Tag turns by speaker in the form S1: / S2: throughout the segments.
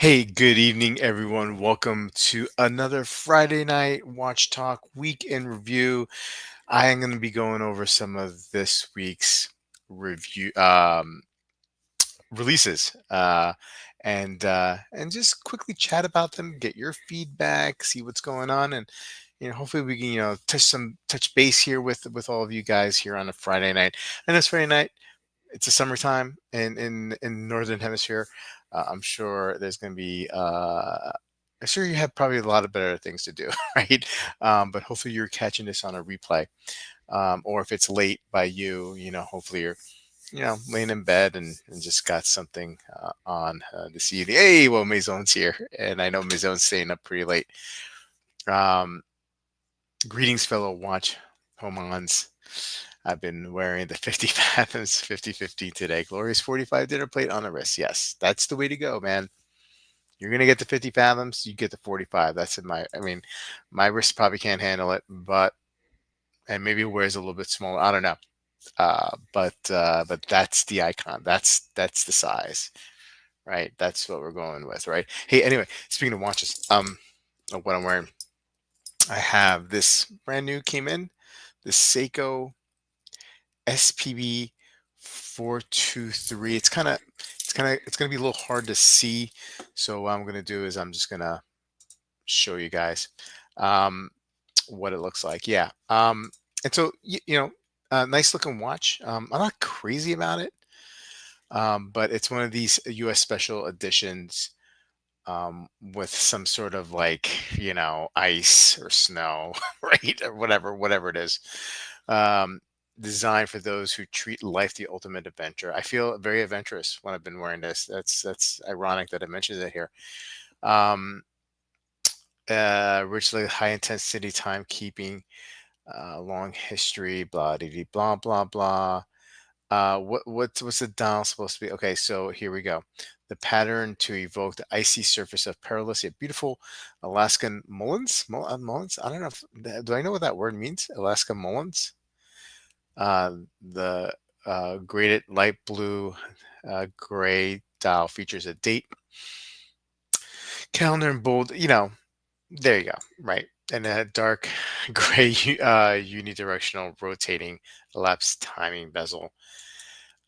S1: Hey, good evening, everyone. Welcome to another Friday night Watch Talk week in review. I am going to be going over some of this week's review releases, and just quickly chat about them, get your feedback, see what's going on, and hopefully we can touch base here with all of you guys here on a Friday night. And this Friday night, it's a summertime in northern hemisphere. I'm sure there's going to be I'm sure you have probably a lot of better things to do, right? But hopefully you're catching this on a replay, or if it's late by you, hopefully you're laying in bed and just got something on this evening. Hey, well, Maison's here, and I know Maison's staying up pretty late. Um, Greetings, fellow watch homons. I've been wearing the 50 Fathoms 50/50 today. Glorious 45 dinner plate on the wrist. Yes, that's the way to go, man. You're going to get the 50 Fathoms, you get the 45. That's my wrist probably can't handle it, and maybe it wears a little bit smaller. I don't know. But that's the icon. That's the size, right? That's what we're going with, right? Hey, anyway, speaking of watches, of what I'm wearing, I have this brand new came in, the Seiko SPB 423. It's gonna be a little hard to see. So what I'm gonna do is I'm just gonna show you guys um, what it looks like. Yeah. And so nice looking watch. I'm not crazy about it, but it's one of these U.S. special editions with some sort of like ice or snow, right, or whatever it is. Um, Designed for those who treat life the ultimate adventure. I feel very adventurous when I've been wearing this. That's ironic that I mentioned it here. Um, Richly high intensity timekeeping, long history, blah blah blah blah. What's the dial supposed to be? Okay, so here we go. The pattern to evoke the icy surface of perilous yet beautiful Alaskan mullins. Mullins. I don't know. Do I know what that word means? Alaskan mullins. The graded light blue gray dial features a date, calendar in bold. There you go. Right. And a dark gray unidirectional rotating elapsed timing bezel.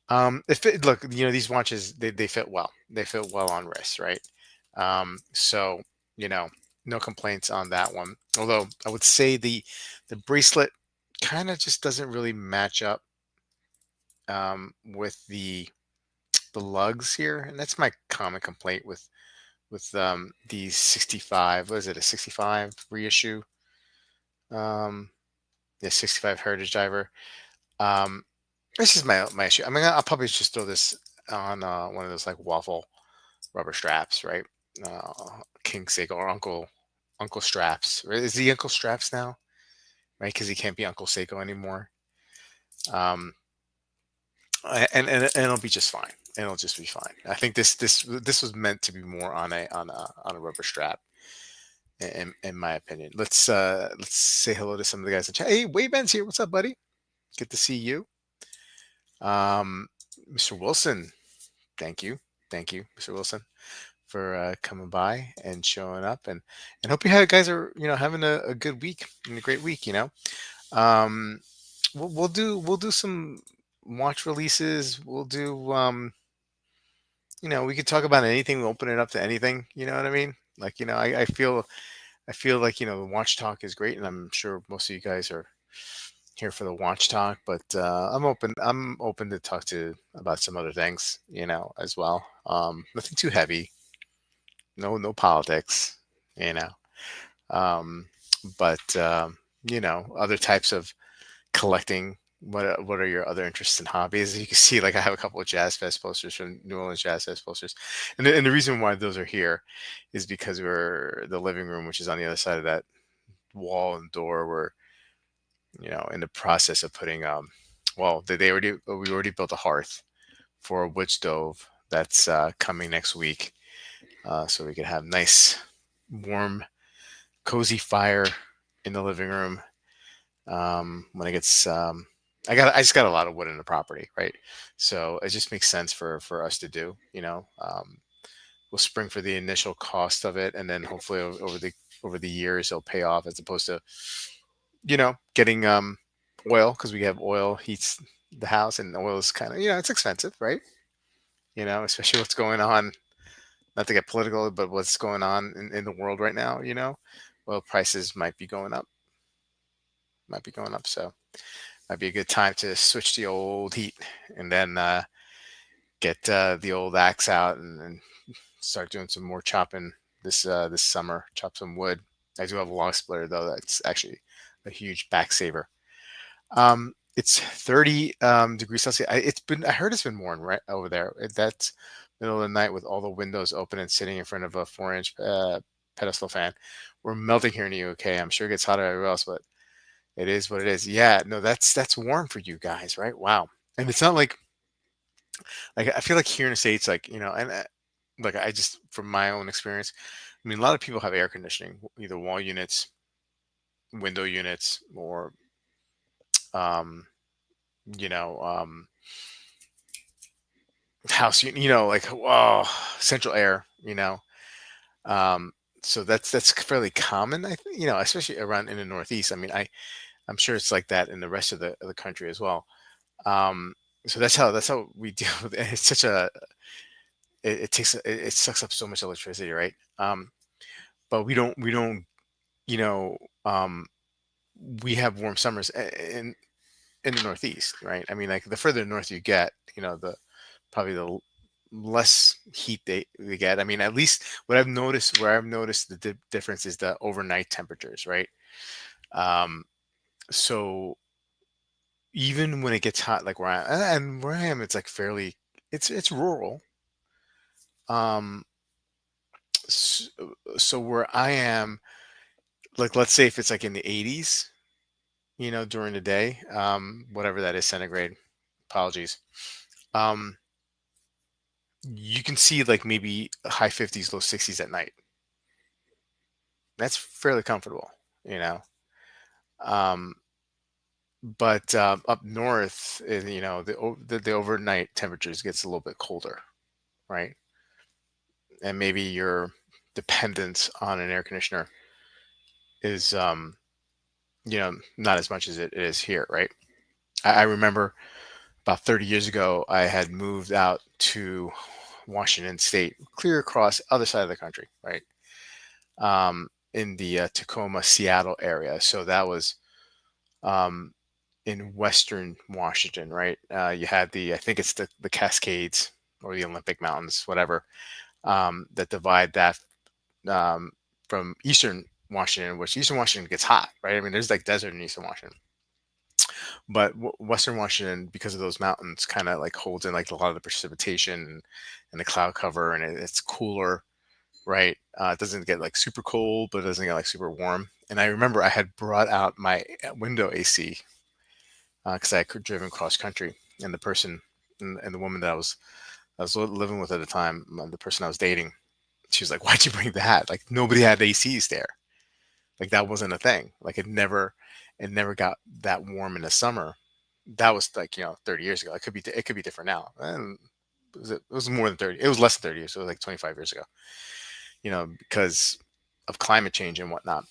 S1: Look, these watches, they fit well. They fit well on wrists, right? So, you know, no complaints on that one. Although I would say the bracelet kind of just doesn't really match up with the lugs here, and that's my common complaint with these 65. What is it? A 65 reissue? Um, the 65 Heritage Diver. Um, this is my issue. I mean, I'll probably just throw this on one of those like waffle rubber straps, right? Uh, King Seiko or Uncle Straps. Is he Uncle Straps now? Right? Because he can't be Uncle Seiko anymore. Um, and it'll be just fine. It'll just be fine. I think this was meant to be more on a rubber strap, in my opinion. Let's say hello to some of the guys in chat. Hey, Wayben's here. What's up, buddy? Good to see you. Um, Mr. Wilson, thank you, Mr. Wilson, for coming by and showing up, and hope guys are having a good week and a great week. Um, we'll do some watch releases. We'll do we could talk about anything. We'll open it up to anything. You know what I mean? Like I feel like the watch talk is great, and I'm sure most of you guys are here for the watch talk. But I'm open to talk to about some other things, as well. Nothing too heavy. No politics. You know. Um, but other types of collecting. What are your other interests and hobbies? As you can see, like I have a couple of Jazz Fest posters from New Orleans Jazz Fest posters, and the reason why those are here is because we're the living room, which is on the other side of that wall and door. We're in the process of putting well we already built a hearth for a wood stove that's coming next week, so we can have nice warm cozy fire in the living room when it gets I just got a lot of wood in the property, right? So it just makes sense for us to do, will spring for the initial cost of it, and then hopefully over the years it'll pay off, as opposed to getting oil, because we have oil heats the house, and oil is kind of, it's expensive, right? Especially what's going on, not to get political, but what's going on in the world right now. Oil prices might be going up, so might be a good time to switch the old heat, and then get the old axe out, and start doing some more chopping this summer. Chop some wood. I do have a log splitter though. That's actually a huge back saver. It's 30 degrees Celsius. I heard it's been warm right over there. That's middle of the night with all the windows open and sitting in front of a 4-inch pedestal fan. We're melting here in the UK. I'm sure it gets hotter everywhere else, but it is what it is. Yeah, no, that's warm for you guys, right? Wow. And it's not like I feel like here in the States, like, and like, I just, from my own experience, I mean, a lot of people have air conditioning, either wall units, window units, or um, you know, house, like, oh, central air, um, so that's fairly common, I think, especially around in the Northeast. I mean, I'm sure it's like that in the rest of the country as well. Um, so that's how we deal with it. It's such a it sucks up so much electricity, right? But we don't you know um, we have warm summers in the Northeast, right? I mean, like, the further north you get, the probably the less heat they get. I mean, at least where I've noticed the difference is the overnight temperatures, right? Um, so even when it gets hot, like where I am, it's like fairly, it's rural. Um, so, so where I am, like, let's say if it's like in the 80s, during the day, whatever that is, centigrade, apologies. Um, you can see like maybe high 50s, low 60s at night. That's fairly comfortable, you know. Um, but up north, the overnight temperatures gets a little bit colder, right? And maybe your dependence on an air conditioner is, not as much as it is here, right? I remember about 30 years ago, I had moved out to Washington State, clear across other side of the country, right? In the Tacoma, Seattle area. So that was um, in Western Washington, right? You had I think it's the Cascades or the Olympic Mountains, whatever, that divide that um, from Eastern Washington, which Eastern Washington gets hot, right? I mean, there's like desert in Eastern Washington, but Western Washington, because of those mountains, kind of like holds in like a lot of the precipitation and the cloud cover, and it's cooler, right? It doesn't get like super cold, but it doesn't get like super warm. And I remember I had brought out my window AC because I had driven cross country, and the person and the woman that I was living with at the time, the person I was dating, she was like, "Why'd you bring that? Like, nobody had ACs there. Like, that wasn't a thing. Like, it never got that warm in the summer." That was like, 30 years ago. It could be different now. And it was more than 30. It was less than 30 years. So it was like 25 years ago. Because of climate change and whatnot.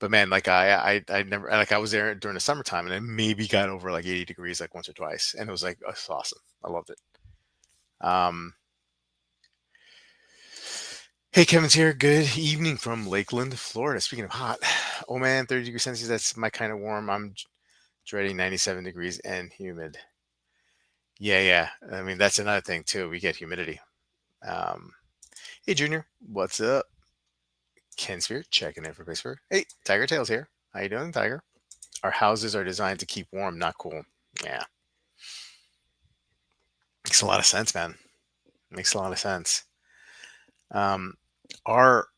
S1: But man, like, I never, like, I was there during the summertime, and I maybe got over like 80 degrees like once or twice, and it was like, it's awesome. I loved it. Um, Hey, Kevin's here. Good evening from Lakeland, Florida. Speaking of hot, oh man, 30 degrees Celsius. That's my kind of warm. I'm dreading 97 degrees and humid. Yeah, yeah. I mean, that's another thing too. We get humidity. Um, Hey, Junior, what's up? Ken Spirit checking in for Pittsburgh. Hey, Tiger Tails here. How you doing, Tiger? Our houses are designed to keep warm, not cool. Yeah, makes a lot of sense, man. Makes a lot of sense. Um, our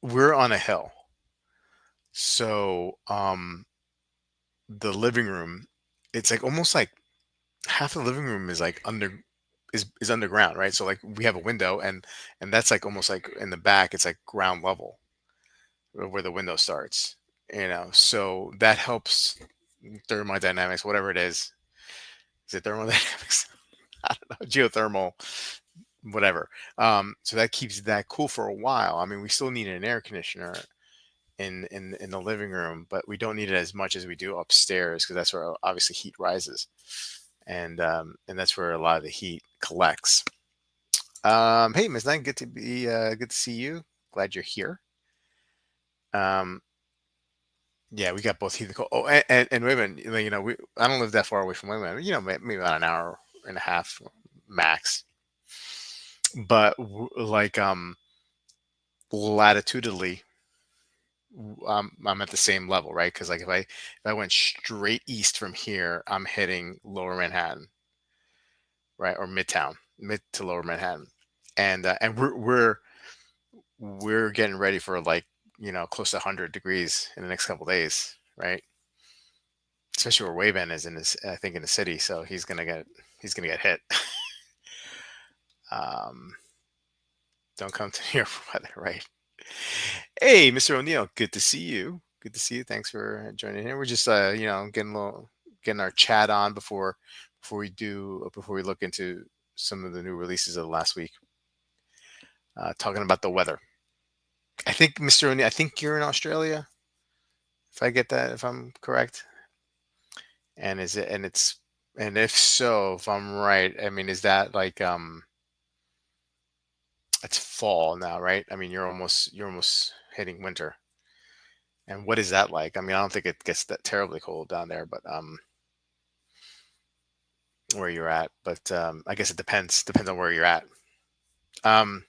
S1: We're on a hill, so the living room, it's like almost like half the living room is like is underground, right? So like we have a window, and that's like almost like in the back, it's like ground level where the window starts. So that helps thermodynamics, whatever it is. Is it thermodynamics? I don't know. geothermal, whatever. So that keeps that cool for a while. I mean, we still need an air conditioner in the living room, but we don't need it as much as we do upstairs because that's where obviously heat rises, and that's where a lot of the heat collects. Hey, Miss Knight, good to see you. Glad you're here. Um, yeah, we got both heat and cold. Oh, and women, we I don't live that far away from women. Maybe about an hour and a half max. But like latitudinally, I'm at the same level, right? Because like if I went straight east from here, I'm hitting Lower Manhattan, right, or Midtown, mid to Lower Manhattan, and we're getting ready for like close to 100 degrees in the next couple days, right? Especially where Wayman is in this, I think in the city, so he's gonna get hit. um, don't come to here for weather, right? Hey, Mr. O'Neill, good to see you. Good to see you. Thanks for joining in. We're just getting our chat on before we look into some of the new releases of the last week. Talking about the weather. I think Mr. O'Neill, I think you're in Australia, if I'm correct. And is it and it's and if so, if I'm right, I mean, is that like it's fall now, right? I mean, you're almost hitting winter. And what is that like? I mean, I don't think it gets that terribly cold down there, but where you're at. But I guess it depends on where you're at. Um,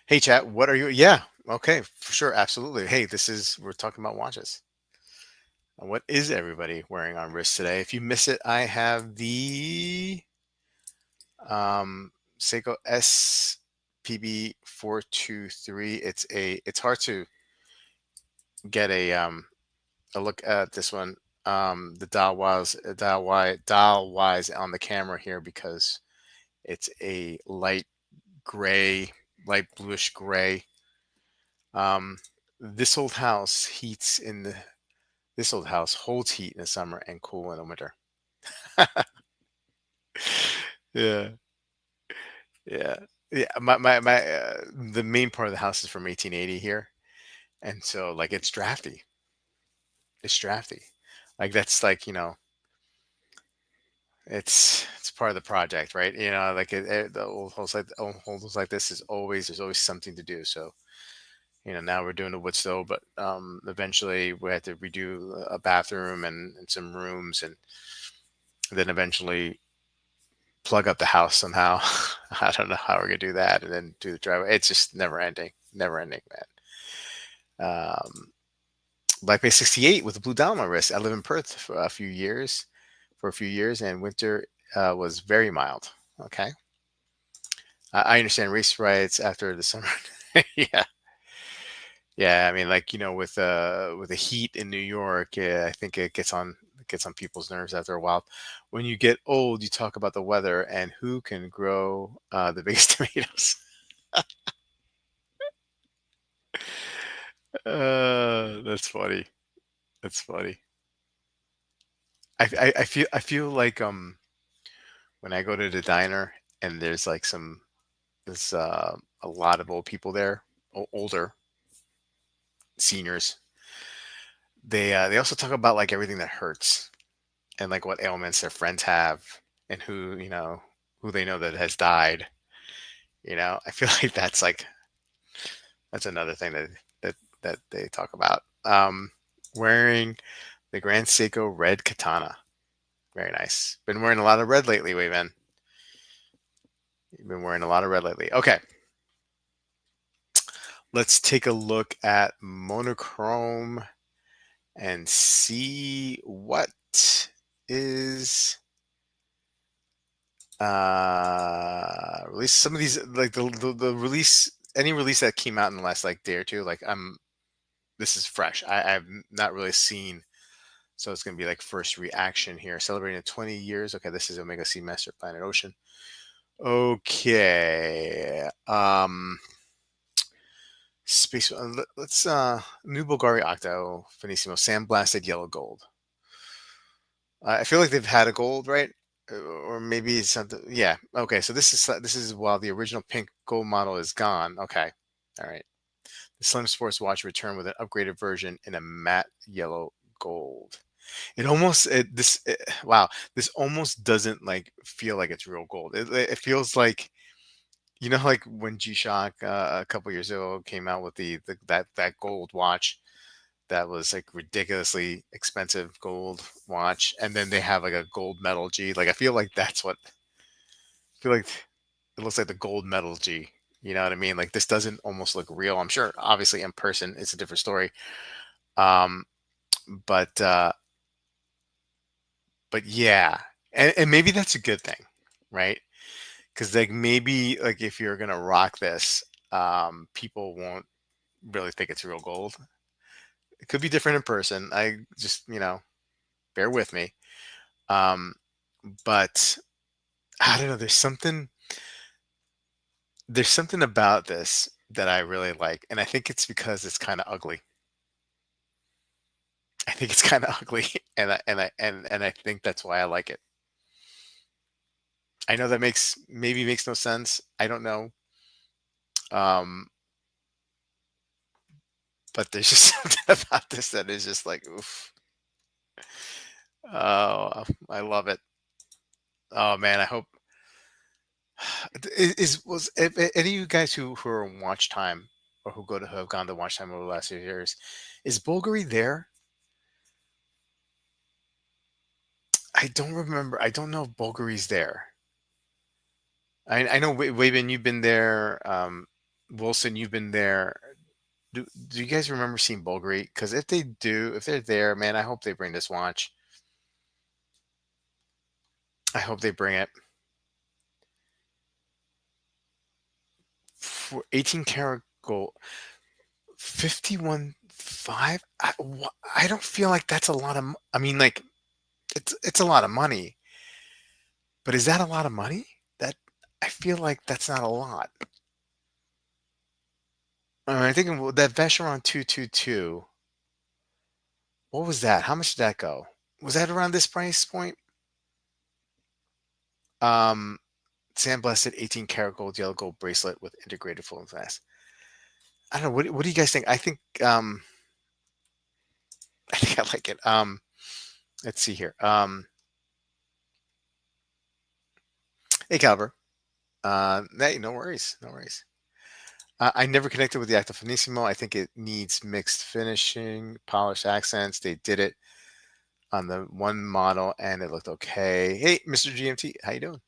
S1: hey, chat, what are you? Yeah, okay, for sure, absolutely. Hey, we're talking about watches. What is everybody wearing on wrist today? If you miss it, I have the Seiko SPB 423. It's hard to get a look at this one. The dial wise on the camera here because it's a light bluish gray. Um, this old house heats in the this old house holds heat in the summer and cool in the winter. Yeah, yeah, yeah. The main part of the house is from 1880 here, and so like it's drafty. It's drafty. Like that's like it's part of the project, right? Like the old homes like this is always there's always something to do. So now we're doing the wood stove, but eventually we had to redo a bathroom and some rooms, and then eventually plug up the house somehow. I don't know how we're gonna do that, and then do the driveway. It's just never ending, man. Black Bay 68 with a blue dial on my wrist. I live in Perth for a few years, and winter was very mild. Okay, I understand race riots after the summer. Yeah, yeah. I mean, like with the heat in New York, yeah, I think it gets on people's nerves after a while. When you get old, you talk about the weather and who can grow the biggest tomatoes. That's funny. That's funny. I feel like when I go to the diner and there's a lot of old people there, older seniors. They also talk about like everything that hurts and like what ailments their friends have and who they know that has died. I feel like that's another thing that they talk about. Wearing the Grand Seiko red katana. Very nice. Been wearing a lot of red lately, Wayman. You've been wearing a lot of red lately. Okay. Let's take a look at monochrome and see what is release. Some of these like the release any release that came out in the last like day or two, like this is fresh. I've not really seen, so it's gonna be like first reaction here. Celebrating 20 years. Okay, this is Omega Speedmaster Planet Ocean. Okay. Space. Let's new Bulgari Octo Finissimo sandblasted yellow gold. I feel like they've had a gold, right? or maybe it's something. Yeah. Okay. So this is while the original pink gold model is gone. Okay. All right. The Slim Sports watch returned with an upgraded version in a matte yellow gold. It almost wow. This almost doesn't like feel like it's real gold. It feels like, like when G-Shock a couple years ago came out with that gold watch that was like ridiculously expensive gold watch, and then they have like a gold metal G. Like I feel like I feel like it looks like the gold metal G. You know what I mean? Like this doesn't almost look real. I'm sure, obviously, in person, it's a different story. Um, but yeah, and maybe that's a good thing, right? Because like maybe like if you're gonna rock this, people won't really think it's real gold. It could be different in person. I just bear with me. Um, but I don't know. There's something about this that I really like, and I think it's because it's kind of ugly. I think it's kind of ugly, and I think that's why I like it. I know that makes no sense. I don't know. Um, but there's just something about this that is just like, oof. Oh, I love it. Oh man, I hope is was if any of you guys who are on watch time or who have gone to watch time over the last few years, is Bulgari there? I don't remember. I don't know if Bulgari's there. I know Wayman, you've been there. Wilson, you've been there. Do you guys remember seeing Bulgari? Because if they do, if they're there, man, I hope they bring this watch. I hope they bring it for 18 karat gold, 51.5. I don't feel like that's a lot of. I mean, like it's a lot of money, but is that a lot of money? That I feel like that's not a lot. I think that Vacheron 222. What was that? How much did that go? Was that around this price point? Um, Sandblasted 18 karat gold yellow gold bracelet with integrated full glass. I don't know. What do you guys think? I think I like it. Let's see here. Hey Calver. Hey, no worries, no worries. I never connected with the Active Finissimo. I think it needs mixed finishing, polished accents. They did it on the one model, and it looked okay. Hey, Mr. GMT, how you doing?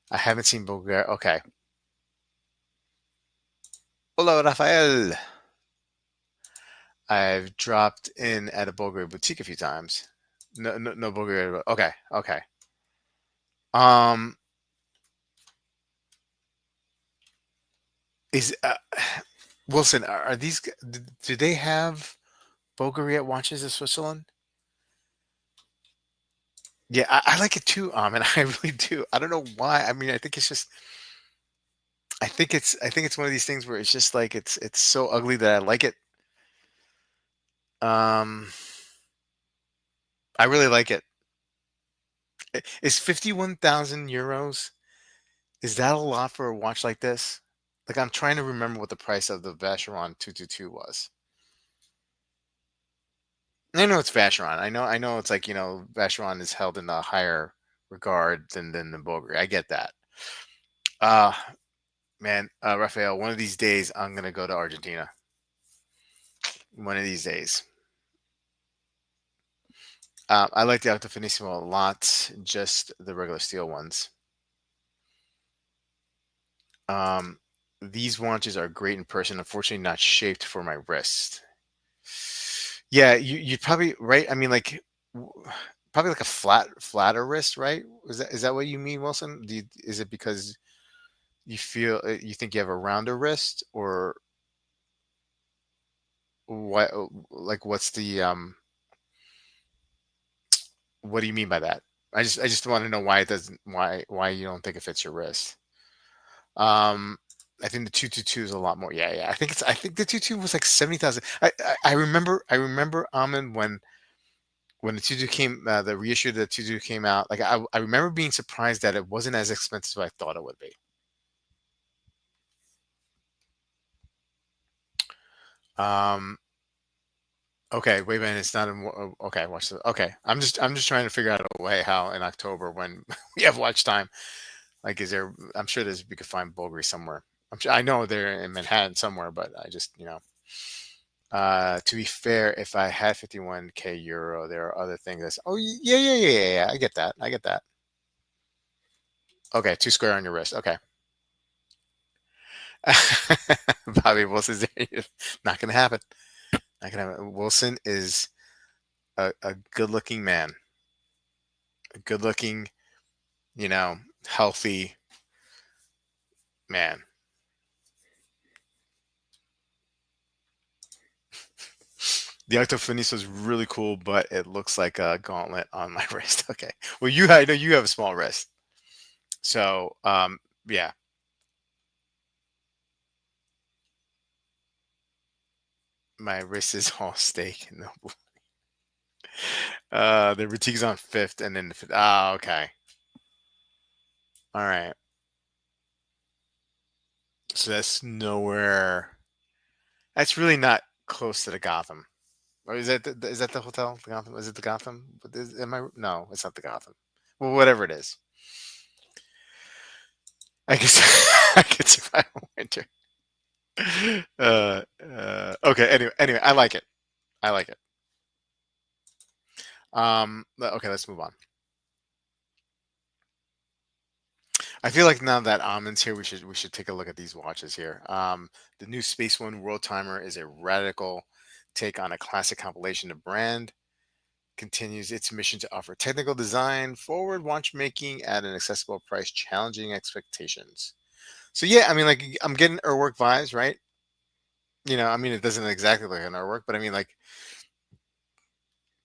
S1: I haven't seen Bulgari. Okay. Hello, Rafael. I've dropped in at a Bulgari boutique a few times. No, no, no Bulgari. Okay, okay. Um, is Wilson? Are these? Do they have Bulgari at watches in Switzerland? Yeah, I like it too, and I really do. I don't know why. I mean, I think it's just. I think it's one of these things where it's just like it's so ugly that I like it. Um, I really like it. Is 51,000 euros? Is that a lot for a watch like this? Like I'm trying to remember what the price of the Vacheron 222 was. I know it's Vacheron. I know it's like, Vacheron is held in a higher regard than the Bulgari. I get that. Uh man, Rafael, one of these days I'm gonna go to Argentina. One of these days. I like the Alta Finissimo a lot, just the regular steel ones. Um, these watches are great in person. Unfortunately, not shaped for my wrist. Yeah, you probably right. I mean, like w- probably like a flatter wrist, right? Is that what you mean, Wilson? Is it because you think you have a rounder wrist, or what? Like, what do you mean by that? I just want to know why it doesn't why you don't think it fits your wrist. Um, I think the 222 is a lot more. Yeah, yeah. I think the 22 was like 70,000. I remember Amin, when when the Tutu came, the reissue of the Tutu came out, like I remember being surprised that it wasn't as expensive as I thought it would be. Um, okay, wait a minute, it's not in. Okay, watch the. Okay, I'm just trying to figure out a way how in October when we have watch time, like is there? I'm sure there's we could find Bulgari somewhere. I know they're in Manhattan somewhere, but I just to be fair, if I had 51k euro, there are other things that's. Oh yeah. I get that. I get that. Okay, two square on your wrist. Okay. Bobby Wilson's there. Not gonna happen. Not gonna happen. Wilson is a good-looking man, a good-looking, healthy man. The Octofinish is really cool, but it looks like a gauntlet on my wrist. Okay. Well, I know you have a small wrist, so yeah. My wrist is all steak. No, the boutique's on Fifth, and then the Fifth. Ah, okay. All right. So that's nowhere. That's really not close to the Gotham. Or is that the hotel? The Gotham? Is it the Gotham? Am I? No, it's not the Gotham. Well, whatever it is, I guess I could survive winter. Okay. Anyway, I like it. I like it. Okay, let's move on. I feel like now that Amin's here, we should take a look at these watches here. The new SpaceOne World Timer is a radical take on a classic compilation. The brand continues its mission to offer technical design, forward watchmaking at an accessible price, challenging expectations. So yeah, I mean, like I'm getting Urwerk vibes, right? I mean, it doesn't exactly look like an Urwerk, but I mean, like,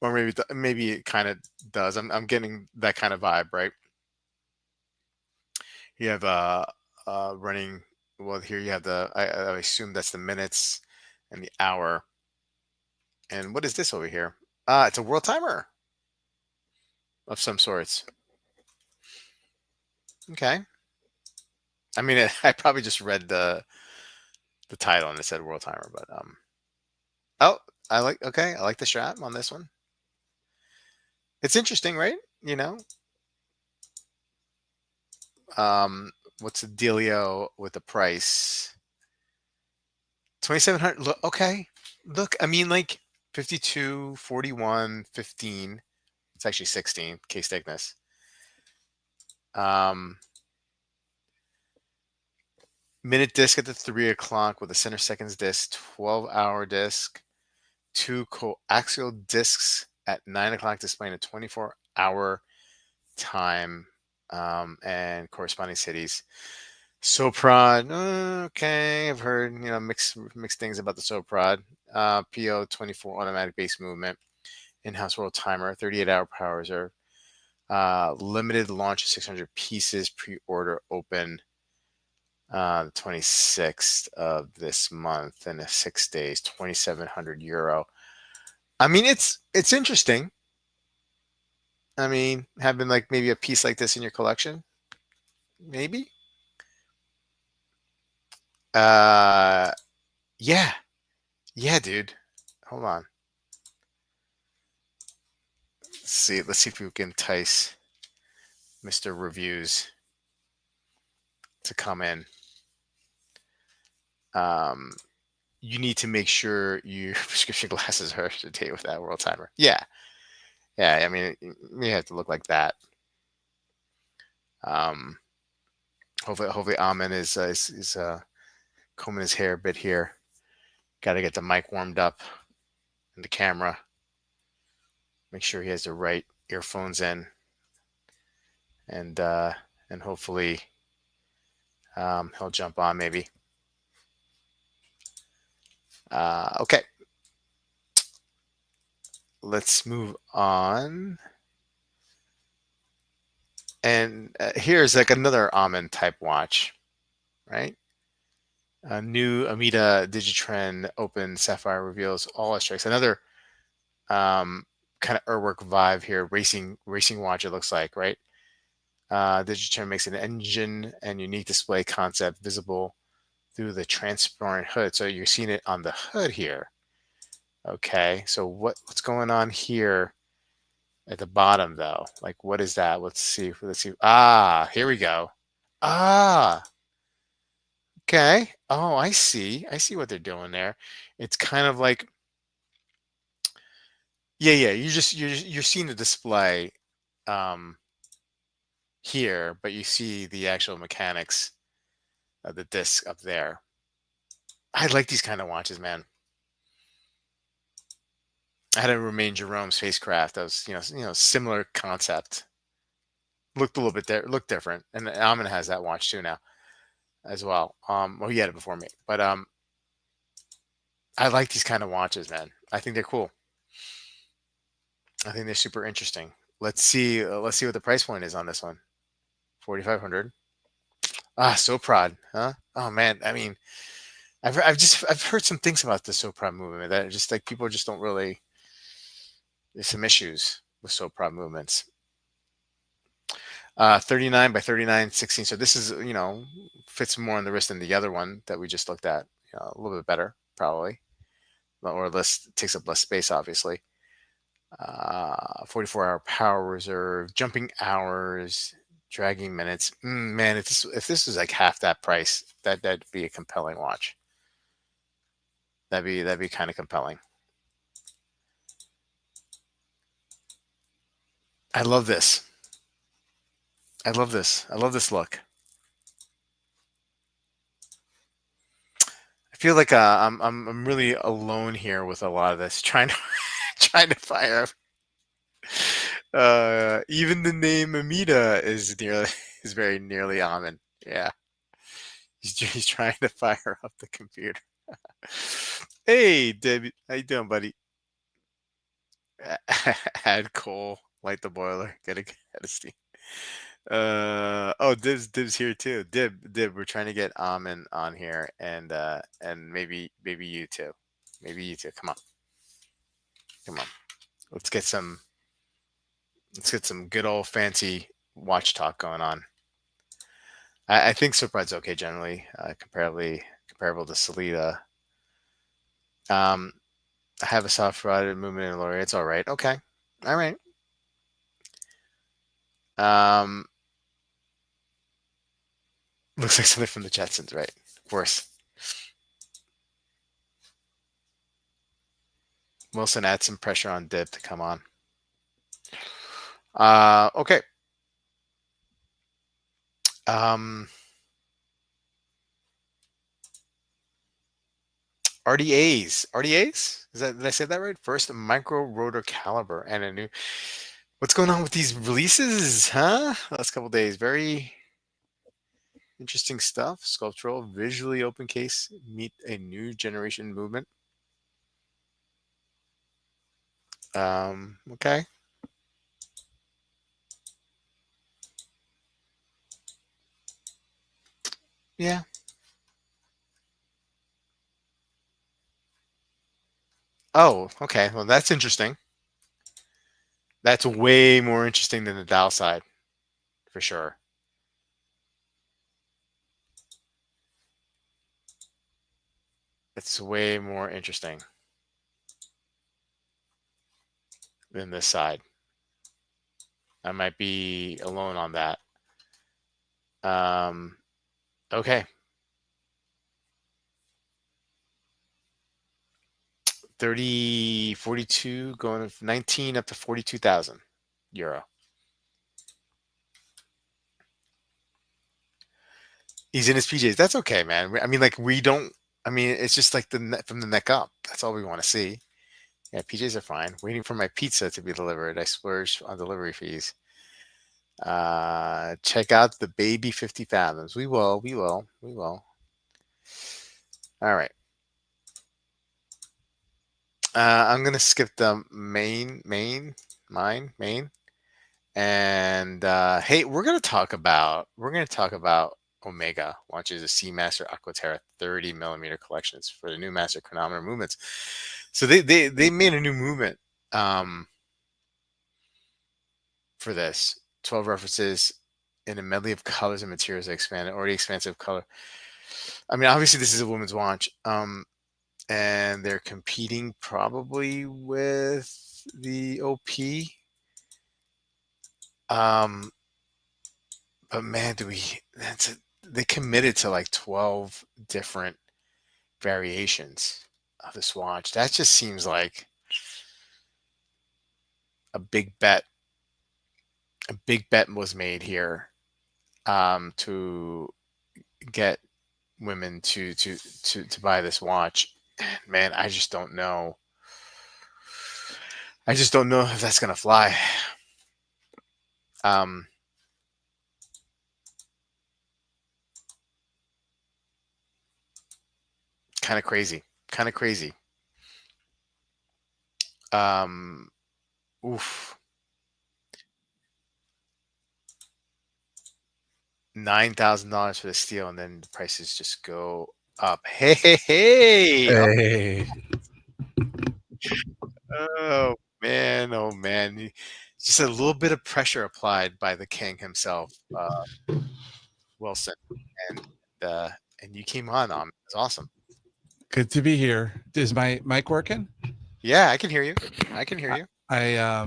S1: or maybe it kind of does. I'm getting that kind of vibe, right? You have running. Well, here you have I assume that's the minutes and the hour. And what is this over here? It's a world timer of some sorts. Okay. I mean, I probably just read the title and it said world timer, but oh, I like the strap on this one. It's interesting, right? You know, um, what's the dealio with the price? 2,700. Look, okay. Look, I mean, like 52, 41, 15. It's actually 16 case thickness. Um, minute disc at the 3 o'clock with a center seconds disc, 12-hour disc, two coaxial discs at 9 o'clock, displaying a 24-hour time and corresponding cities. Soprod, okay, I've heard mixed things about the Soprod. PO 24 automatic base movement, in-house world timer, 38-hour power reserve. Limited launch of 600 pieces, pre-order open the 26th of this month in 6 days, 2,700 euro. I mean, it's interesting. I mean, having like maybe a piece like this in your collection, maybe. Uh, yeah, yeah, dude. Hold on. Let's see if we can entice Mr. Reviews to come in. Um, you need to make sure your prescription glasses are up to date with that world timer. Yeah, yeah. I mean, you have to look like that. Um, hopefully, Amin is combing his hair a bit here. Got to get the mic warmed up and the camera. Make sure he has the right earphones in, and hopefully he'll jump on maybe. Okay, let's move on. And here's like another Amin type watch, right? A new Amida Digitrend Open Sapphire reveals all our strikes. Another kind of Urwerk vibe here. Racing watch, it looks like, right? Digitrend makes an engine and unique display concept visible through the transparent hood. So you're seeing it on the hood here. Okay, so what's going on here at the bottom though? Like, what is that? Let's see. Let's see. Ah, here we go. Ah, okay. Oh, I see. I see what they're doing there. It's kind of like, yeah, yeah. You're seeing the display um here, but you see the actual mechanics of the disc up there. I like these kind of watches, man. I had a Remain Jerome spacecraft. That was, similar concept. Looked a little bit there, looked different. And Amin has that watch too now as well. Well, he had it before me, but I like these kind of watches, man. I think they're cool. I think they're super interesting. Let's see what the price point is on this one. 4,500. Ah, so proud, huh? Oh man, I mean, I've heard some things about the so proud movement that are just like people just don't really. There's some issues with so proud movements. 39 by 39, 16. So this is, fits more on the wrist than the other one that we just looked at. A little bit better, probably, or less, takes up less space, obviously. 44-hour power reserve, jumping hours, dragging minutes. Man, if this was like half that price, that'd be a compelling watch. That'd be kind of compelling. I love this. I love this. I love this look. I feel like I'm really alone here with a lot of this, trying to trying to fire up. Even the name Amida is very nearly Amin. Yeah, he's trying to fire up the computer. Hey, Debbie, how you doing, buddy? Add coal, light the boiler, get a steam. Oh, Dib's here too. Dib, we're trying to get Amin on here, and maybe you too, maybe you too. Come on. Let's get some good old fancy watch talk going on. I think Surpride's okay generally, comparable to Salida. Um, I have a soft rotted movement in Lori. It's all right. Okay, all right. Um, looks like something from the Jetsons, right? Of course. Wilson adds some pressure on Dib to come on. Okay. RDAs. Did I say that right? First micro rotor caliber and a new. What's going on with these releases, huh? Last couple days, very interesting stuff. Sculptural, visually open case meet a new generation movement. Okay. Yeah. Oh, okay. Well, that's interesting. That's way more interesting than the dial side, for sure. It's way more interesting than this side. I might be alone on that. Okay. 30, 42, going from 19 up to 42,000 euro. He's in his PJs. That's okay, man. I mean, like we don't. I mean, it's just like from the neck up. That's all we want to see. Yeah, PJs are fine. Waiting for my pizza to be delivered. I splurged on delivery fees. Check out the baby 50 fathoms. We will. We will. We will. All right. I'm gonna skip the main, and hey, we're gonna talk about Omega launches a Seamaster Aquaterra 30mm collections for the new master chronometer movements. So they made a new movement. for this. 12 references in a medley of colors and materials that expand already expansive color. I mean, obviously this is a woman's watch. And they're competing probably with the OP. Um, but man, they committed to like 12 different variations of this watch. That just seems like a big bet. A big bet was made here to get women to buy this watch. And man, I just don't know. I just don't know if that's gonna fly. Um, kind of crazy. Kind of crazy. Oof. $9,000 for the steel, and then the prices just go up. Hey, hey, hey!
S2: Hey,
S1: Oh man, oh man! Just a little bit of pressure applied by the king himself, Wilson, and uh, and you came on. It's awesome.
S2: good to be here. Is my mic working?
S1: Yeah, I can hear you. I can hear you.
S2: I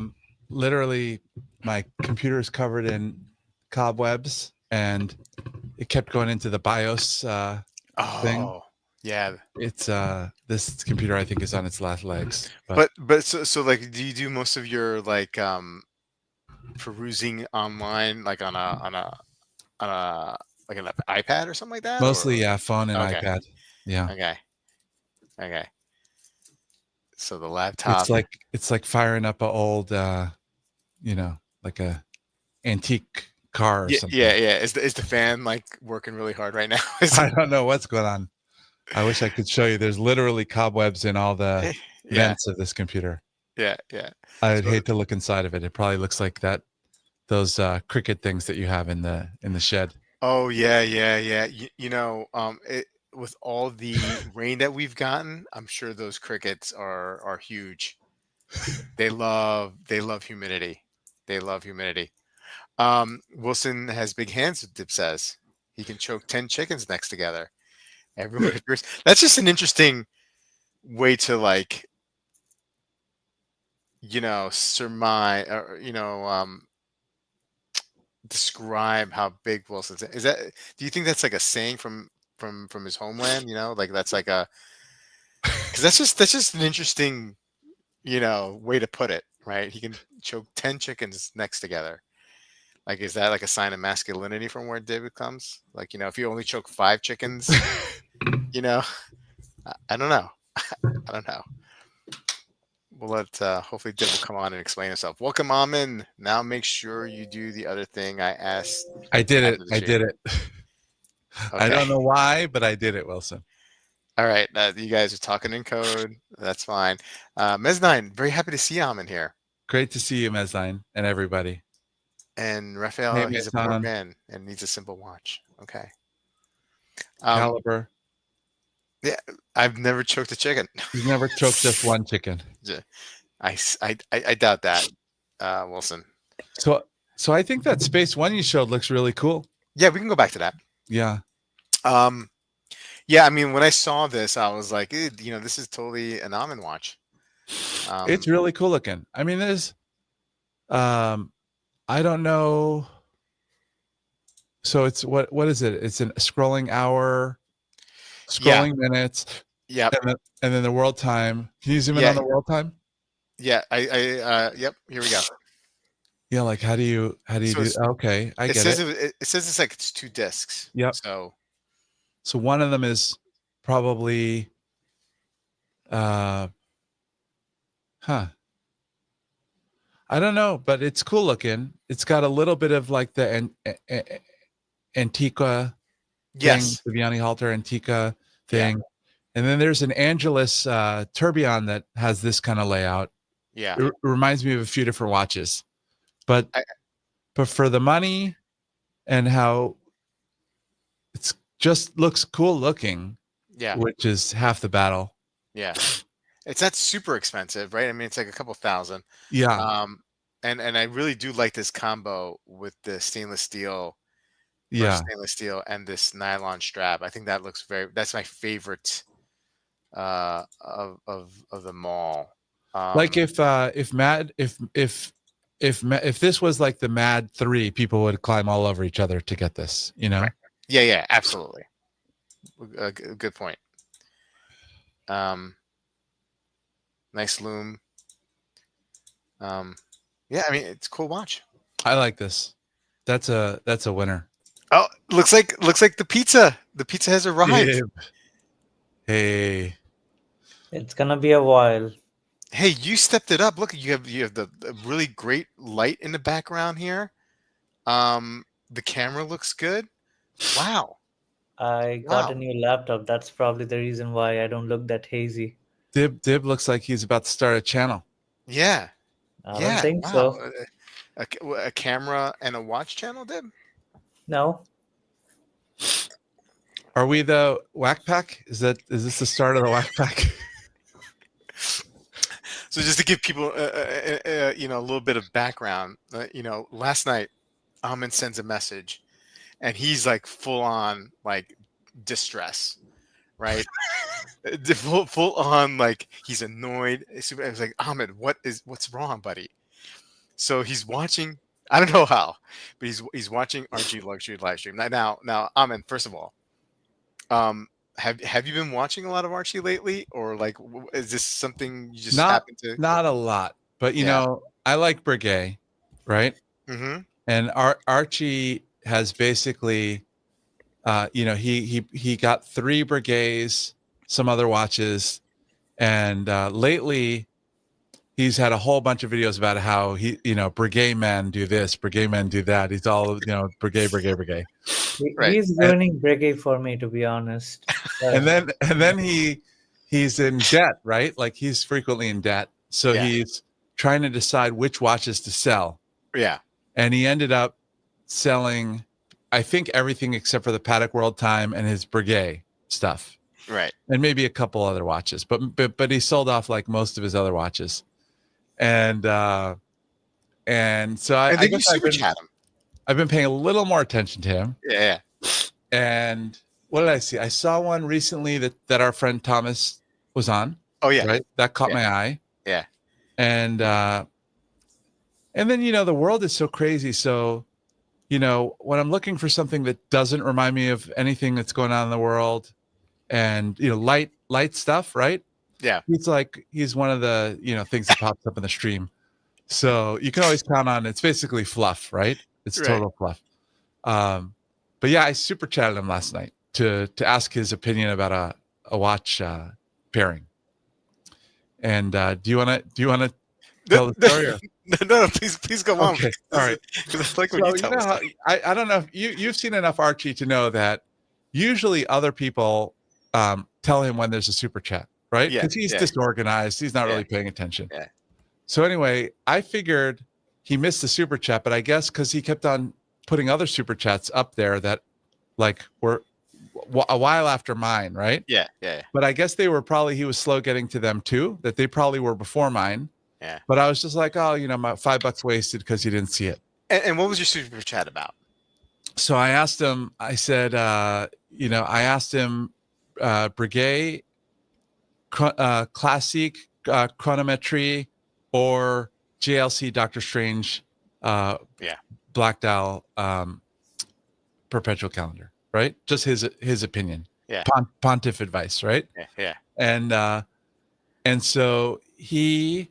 S2: literally my computer is covered in cobwebs, and it kept going into the BIOS thing.
S1: Oh, yeah.
S2: It's this computer I think is on its last legs. But
S1: But so like, do you do most of your like perusing online like on a like an iPad or something like that,
S2: mostly,
S1: or
S2: yeah, phone and
S1: okay,
S2: iPad. Yeah.
S1: okay, okay. So the laptop,
S2: It's like firing up a old like a antique car or
S1: yeah, yeah,
S2: something.
S1: yeah. Is the fan like working really hard right now? Is
S2: I don't know what's going on. I wish I could show you. There's literally cobwebs in all the
S1: it, yeah,
S2: vents of this computer.
S1: yeah, yeah.
S2: I'd
S1: So
S2: hate to look inside of it. It probably looks like those cricket things that you have in the shed.
S1: oh yeah, yeah, yeah. With all the rain that we've gotten, I'm sure those crickets are huge. They love humidity. They love humidity. Wilson has big hands, Dip says. He can choke 10 chickens next together. Everyone agrees. That's just an interesting way to like, surmise or describe how big Wilson's is. That do you think that's like a saying from his homeland? Like that's like a because that's just an interesting, way to put it, right? He can choke 10 chickens next together. Like, is that like a sign of masculinity from where David comes? Like, if you only choke 5 chickens, you know, I don't know. I don't know. We'll let hopefully Dib will come on and explain himself. Welcome, Amin. Now make sure you do the other thing I asked
S2: I did it.
S1: after the
S2: I
S1: stream.
S2: did it. I
S1: Okay.
S2: don't know why, but I did it, Wilson.
S1: All right. You guys are talking in code. That's fine. Mez9, very happy to see Amin here.
S2: Great to see you, Mezzine, and everybody.
S1: And
S2: Hey,
S1: Raphael, he's a poor
S2: Mezzine,
S1: man and needs a simple watch. Okay. Um,
S2: Caliber.
S1: yeah, I've never choked a chicken.
S2: You've never choked just one chicken.
S1: I doubt that, Wilson.
S2: So I think that SpaceOne you showed looks really cool.
S1: Yeah, we can go back to that.
S2: Yeah.
S1: Um, yeah, I mean, when I saw this, I was like, this is totally an Amin watch.
S2: It's really cool looking. I mean, there's I don't know. So it's what is it? It's a scrolling hour,
S1: Yeah,
S2: scrolling minutes,
S1: yeah,
S2: and then the world time. Can you zoom in
S1: yeah,
S2: on the world time?
S1: yeah. Yep. Here we go.
S2: Yeah, like how do you
S1: So
S2: do? Okay, I
S1: it
S2: get
S1: says
S2: it.
S1: it says it's like it's 2 discs.
S2: Yep.
S1: So
S2: So one of them is probably uh huh. I don't know, but it's cool looking. It's got a little bit of like the Antiqua thing,
S1: yes,
S2: the Vianney Halter Antiqua
S1: yeah,
S2: thing. And then there's an Angelus tourbillon that has this kind of layout.
S1: yeah.
S2: It reminds me of a few different watches. But
S1: I,
S2: but for the money and how it's just looks cool looking,
S1: yeah,
S2: which is half the battle.
S1: yeah. It's not super expensive, right? I mean, it's like a couple thousand.
S2: Yeah.
S1: Um, and I really do like this combo with the stainless steel, brushed
S2: Yeah.
S1: stainless steel, and this nylon strap. I think that looks that's my favorite of them all.
S2: Like
S1: Um,
S2: if this was like the Mad 3, people would climb all over each other to get this, you know?
S1: right. Yeah, yeah, absolutely. Good point. Um, nice loom. Um, yeah, I mean it's a cool watch.
S2: I like this. That's a winner.
S1: Oh, looks like the pizza. The pizza has arrived.
S2: Dib. Hey.
S3: It's gonna be a while.
S1: Hey, you stepped it up. Look, you have the really great light in the background here. The camera looks good. Wow.
S3: I got a
S1: Wow.
S3: new laptop. That's probably the reason why I don't look that hazy.
S2: Dib looks like he's about to start a channel.
S1: Yeah.
S3: I don't
S1: Yeah.
S3: think
S1: Wow.
S3: so.
S1: A camera and a watch channel, Dib?
S3: No.
S2: Are we the Whack Pack? Is this the start of the Whack Pack?
S1: So just to give people, a little bit of background, last night, Amin sends a message, and he's like full on like distress, right? Full on like he's annoyed. I was like, Ahmed, what's wrong, buddy? So he's watching. I don't know how, but he's watching Archie Luxury live stream now. Ahmed, first of all, have you been watching a lot of Archie lately, or like is this something you just
S2: not
S1: happen to?
S2: not a lot, but
S1: Yeah.
S2: I like Breguet, right?
S1: Mm-hmm.
S2: And Archie has basically, he got 3 Breguets, some other watches, and lately he's had a whole bunch of videos about how Breguet men do this, Breguet men do that. He's all Breguet.
S1: Right.
S3: He's ruining Breguet for me, to be honest.
S2: And then he's in debt, right? Like he's frequently in debt, so
S1: Yeah.
S2: he's trying to decide which watches to sell.
S1: Yeah.
S2: And he ended up selling, I think, everything except for the Patek World Time and his Breguet stuff,
S1: Right.
S2: and maybe a couple other watches. But he sold off like most of his other watches, and so I
S1: And then you
S2: guess
S1: super chat him.
S2: I've been paying a little more attention to him.
S1: Yeah.
S2: And what did I see? I saw one recently that our friend Thomas was on.
S1: Oh yeah.
S2: Right. That caught
S1: Yeah.
S2: my eye.
S1: Yeah.
S2: And then the world is so crazy. So when I'm looking for something that doesn't remind me of anything that's going on in the world, and light stuff, right?
S1: Yeah.
S2: He's one of the things that pops up in the stream. So you can always count on it's basically fluff, right? It's
S1: Right.
S2: total fluff. But yeah, I super chatted him last night to ask his opinion about a watch pairing. And do you want to tell the story? Or?
S1: No, please go on.
S2: Okay, all right.
S1: Because I like when you tell us.
S2: I don't know if you've seen enough Archie to know that usually other people tell him when there's a super chat, right?
S1: Yeah,
S2: Because he's
S1: yeah.
S2: disorganized. He's not
S1: Yeah.
S2: really paying attention.
S1: Yeah.
S2: So anyway, I figured he missed the super chat, but I guess because he kept on putting other super chats up there that like were a while after mine, right?
S1: Yeah.
S2: But I guess he was slow getting to them too, that they probably were before mine.
S1: Yeah.
S2: But I was just like, oh, my $5 wasted because you didn't see it.
S1: And what was your super chat about?
S2: So I asked him, I said, I asked him, Breguet, Classic, Chronometry, or JLC Doctor Strange, Black Dial, Perpetual Calendar, right? Just his opinion.
S1: Yeah.
S2: Pontiff advice, right?
S1: Yeah.
S2: And so he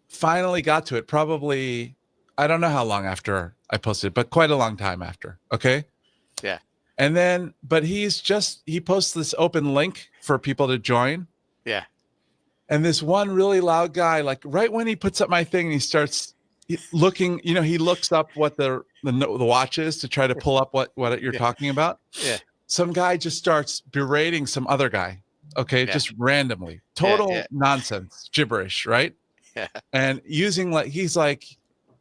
S2: finally got to it, probably, I don't know how long after I posted, but quite a long time after. Okay.
S1: Yeah.
S2: And then, but he posts this open link for people to join.
S1: Yeah.
S2: And this one really loud guy, like right when he puts up my thing, he starts looking, he looks up what the watch is to try to pull up what you're talking about.
S1: Yeah.
S2: Some guy just starts berating some other guy. Okay.
S1: Yeah.
S2: Just randomly, total nonsense, gibberish. Right.
S1: Yeah.
S2: And using he's like,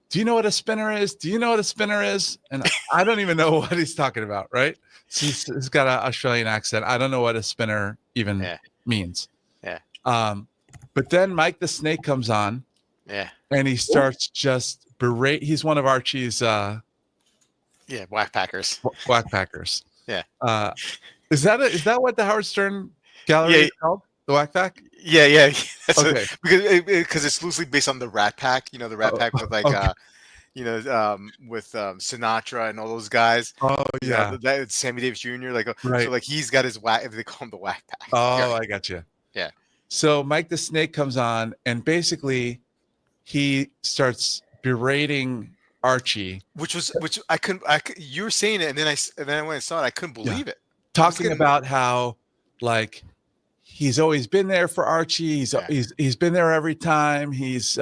S2: do you know what a spinner is? Do you know what a spinner is? And I don't even know what he's talking about. Right. So he's got an Australian accent. I don't know what a spinner even means.
S1: Yeah.
S2: But then Mike the Snake comes on.
S1: Yeah.
S2: and he starts just berate. He's one of Archie's
S1: Yeah, whack packers.
S2: whack packers.
S1: Yeah.
S2: Is that what the Howard Stern gallery
S1: Yeah.
S2: is called? The whack pack?
S1: Yeah. That's
S2: Okay.
S1: because it's loosely based on the Rat Pack. You know, the Rat Pack with like
S2: Okay.
S1: with Sinatra and all those guys.
S2: Oh yeah.
S1: That Sammy Davis Jr. Like
S2: Right.
S1: so like he's got his whack. They call him the Whack Pack.
S2: Oh, I got you.
S1: Yeah.
S2: So Mike the Snake comes on, and basically he starts berating Archie,
S1: Which I couldn't. You were saying it, and then I went and saw it. I couldn't believe it.
S2: talking about how like he's always been there for Archie. He's been there every time. He's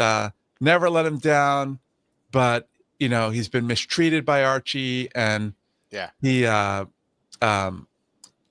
S2: never let him down, but he's been mistreated by Archie, and he all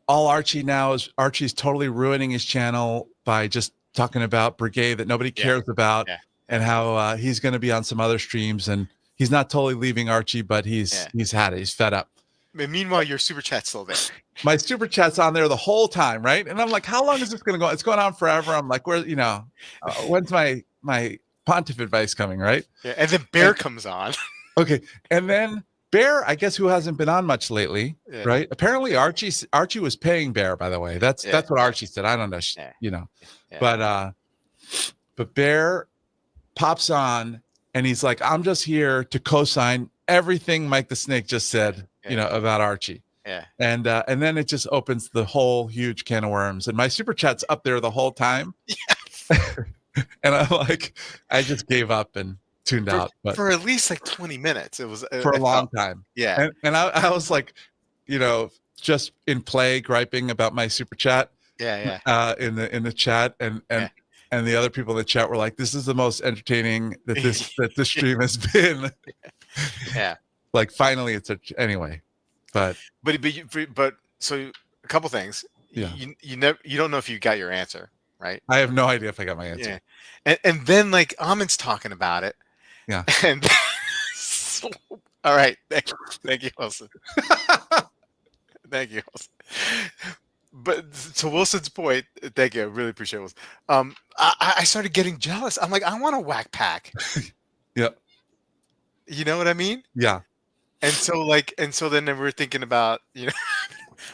S2: Archie now is Archie's totally ruining his channel by just talking about Brigade that nobody cares about, and how he's going to be on some other streams, and he's not totally leaving Archie, but he's had it. He's fed up.
S1: And meanwhile, your super chat's still there.
S2: My super chat's on there the whole time, right? And I'm like, how long is this going to go? It's going on forever. I'm like, when's my pontiff advice coming, right?
S1: Yeah, and then Bear comes on.
S2: Okay, and then Bear, I guess, who hasn't been on much lately, right? Apparently, Archie was paying Bear, by the way. That's what Archie said. I don't know, but Bear pops on, and he's like, I'm just here to co-sign everything Mike the Snake just said, about Archie.
S1: Yeah.
S2: And then it just opens the whole huge can of worms. And my super chat's up there the whole time. Yes. And I'm like, I just gave up and tuned out. But
S1: for at least like 20 minutes. It was
S2: for a long time.
S1: Yeah.
S2: And I was like, just in play griping about my super chat.
S1: Yeah.
S2: In the chat. And the other people in the chat were like, this is the most entertaining that this stream has been.
S1: Yeah.
S2: Like finally anyway. But
S1: so a couple things.
S2: Yeah.
S1: You don't know if you got your answer, right?
S2: I have no idea if I got my answer.
S1: Yeah. And then like Amin's talking about it.
S2: Yeah.
S1: And all right. Thank you, Wilson. Thank you, Wilson. But to Wilson's point, thank you. I really appreciate it. I started getting jealous. I'm like, I want a whack pack.
S2: Yeah.
S1: You know what I mean?
S2: Yeah.
S1: And so then we're thinking about,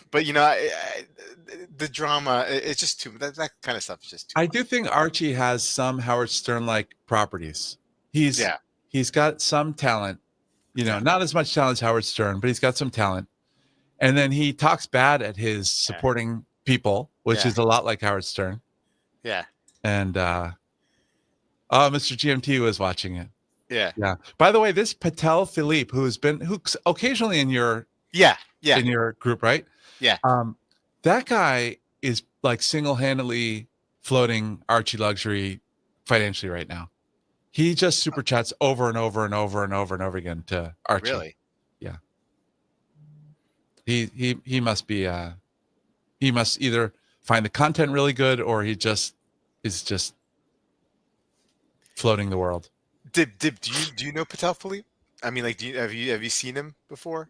S1: but the drama, it's just too, that kind of stuff is just too
S2: I
S1: much.
S2: do think Archie has some Howard Stern-like properties. He's got some talent, not as much talent as Howard Stern, but he's got some talent. And then he talks bad at his supporting people, which is a lot like Howard Stern.
S1: Yeah.
S2: And Mr. GMT was watching it.
S1: Yeah.
S2: Yeah. By the way, this Patel Philippe, who's occasionally in your in your group, right?
S1: Yeah.
S2: That guy is like single-handedly floating Archie Luxury financially right now. He just super chats over and over and over and over and over again to Archie.
S1: Really?
S2: Yeah. He must be he must either find the content really good or he just is just floating the world.
S1: Do you know Patel Philippe? I mean, like, have you seen him before?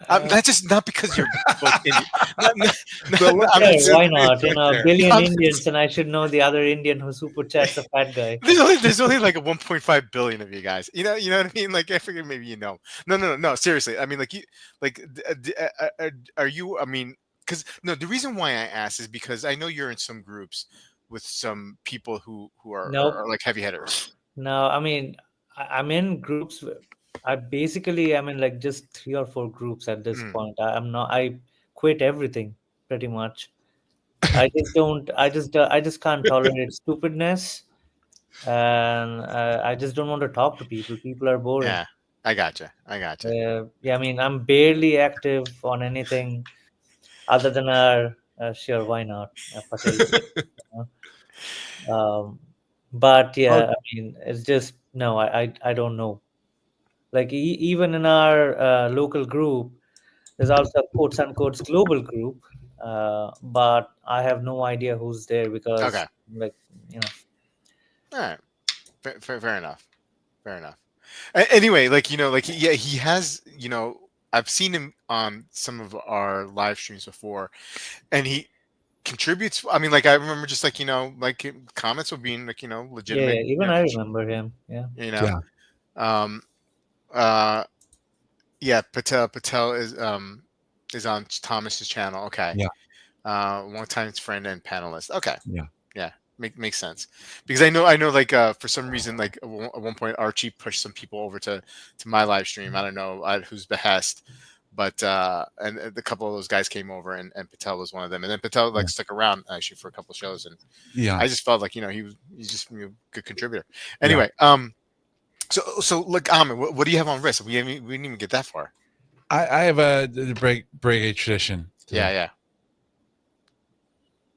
S1: That's just not because you're both Indian.
S3: Why not? A billion Indians, and I should know the other Indian who super chats a fat guy.
S1: There's only like a 1.5 billion of you guys. You know what I mean? Like, I figured maybe No. Seriously, I mean, are you? I mean, because the reason why I asked is because I know you're in some groups with some people who are like heavy hitters.
S3: No, I mean, I'm in groups. I'm in like just 3 or 4 groups at this point. I quit everything pretty much. I just can't tolerate stupidness, and I just don't want to talk to people. People are boring.
S1: Yeah, I gotcha.
S3: I mean, I'm barely active on anything other than our sure, why not? But I mean, it's just no. I don't know. Like even in our local group, there's also a quotes unquote global group, but I have no idea who's there because,
S1: All right, fair enough. Anyway, he has, I've seen him on some of our live streams before, and contributes. I mean, like I remember just like like comments of being like
S3: Yeah,
S1: legitimate.
S3: even I remember him. Yeah.
S1: You know,
S2: Yeah.
S1: um, uh, yeah. Patel is on Thomas's channel. Okay,
S2: Yeah.
S1: one time friend and panelist. Okay,
S2: Yeah.
S1: yeah, makes sense because I know like for some reason like at one point Archie pushed some people over to my live stream. I don't know at whose behest, but and a couple of those guys came over and Patel was one of them, and then Patel like
S2: Yeah.
S1: stuck around actually for a couple shows, and
S2: Yeah.
S1: I just felt like he's just a good contributor.
S2: Yeah.
S1: Anyway, so look, Amin, what do you have on risk? We didn't even get that far.
S2: I have a break tradition today.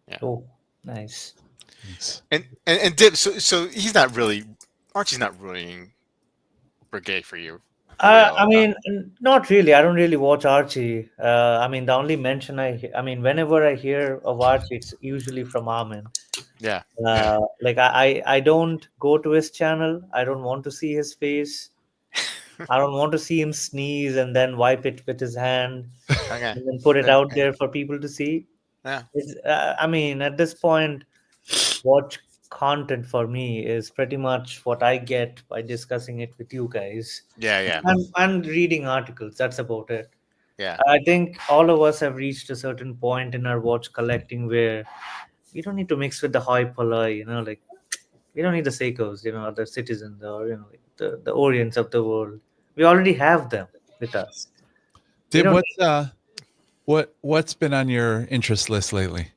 S1: Yeah.
S3: Oh, nice.
S2: Thanks.
S1: And Dib, so he's not really Archie's not really brigade for you for real.
S3: I mean, not really. I don't really watch Archie. I mean, the only mention I mean, whenever I hear of Archie, it's usually from Amin.
S1: Yeah.
S3: Like I don't go to his channel. I don't want to see his face. I don't want to see him sneeze and then wipe it with his hand
S1: Okay.
S3: and then put it
S1: Yeah.
S3: out there for people to see.
S1: Yeah.
S3: I mean, at this point, watch content for me is pretty much what I get by discussing it with you guys
S1: Yeah.
S3: and reading articles. That's about it.
S1: Yeah.
S3: I think all of us have reached a certain point in our watch collecting where we don't need to mix with the hoi polloi, like we don't need the Seikos, the citizens or like the Orients of the world. We already have them with us. We
S2: Dib,
S3: don't
S2: what's been on your interest list lately?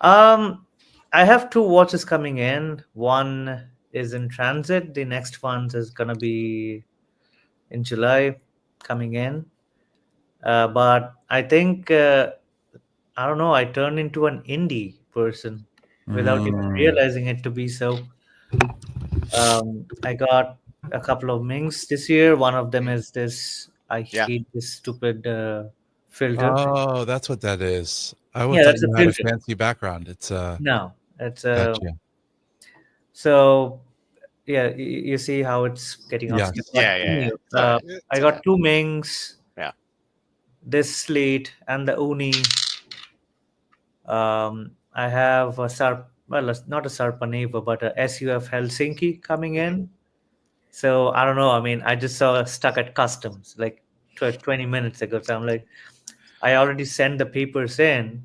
S3: I have two watches coming in. One is in transit. The next one is gonna be in July coming in. But I think I don't know. I turned into an indie person without even realizing it to be so. I got a couple of Mings this year. One of them is this. I
S1: Yeah.
S3: hate this stupid filter.
S2: Oh, that's what that is. I would
S3: Yeah,
S2: thought
S3: that's a
S2: you had a
S3: filter.
S2: fancy background. It's
S3: No, it's a
S2: gotcha.
S3: so yeah. You see how it's getting off.
S2: Yes.
S1: Yeah. It's all right.
S3: I
S1: It's all right.
S3: got two Mings.
S1: Yeah.
S3: This slate and the Uni. I have a not a Sarpaneva, but a SUF Helsinki coming in. So I don't know. I mean, I just saw stuck at customs like 20 minutes ago. So I'm like, I already sent the papers in.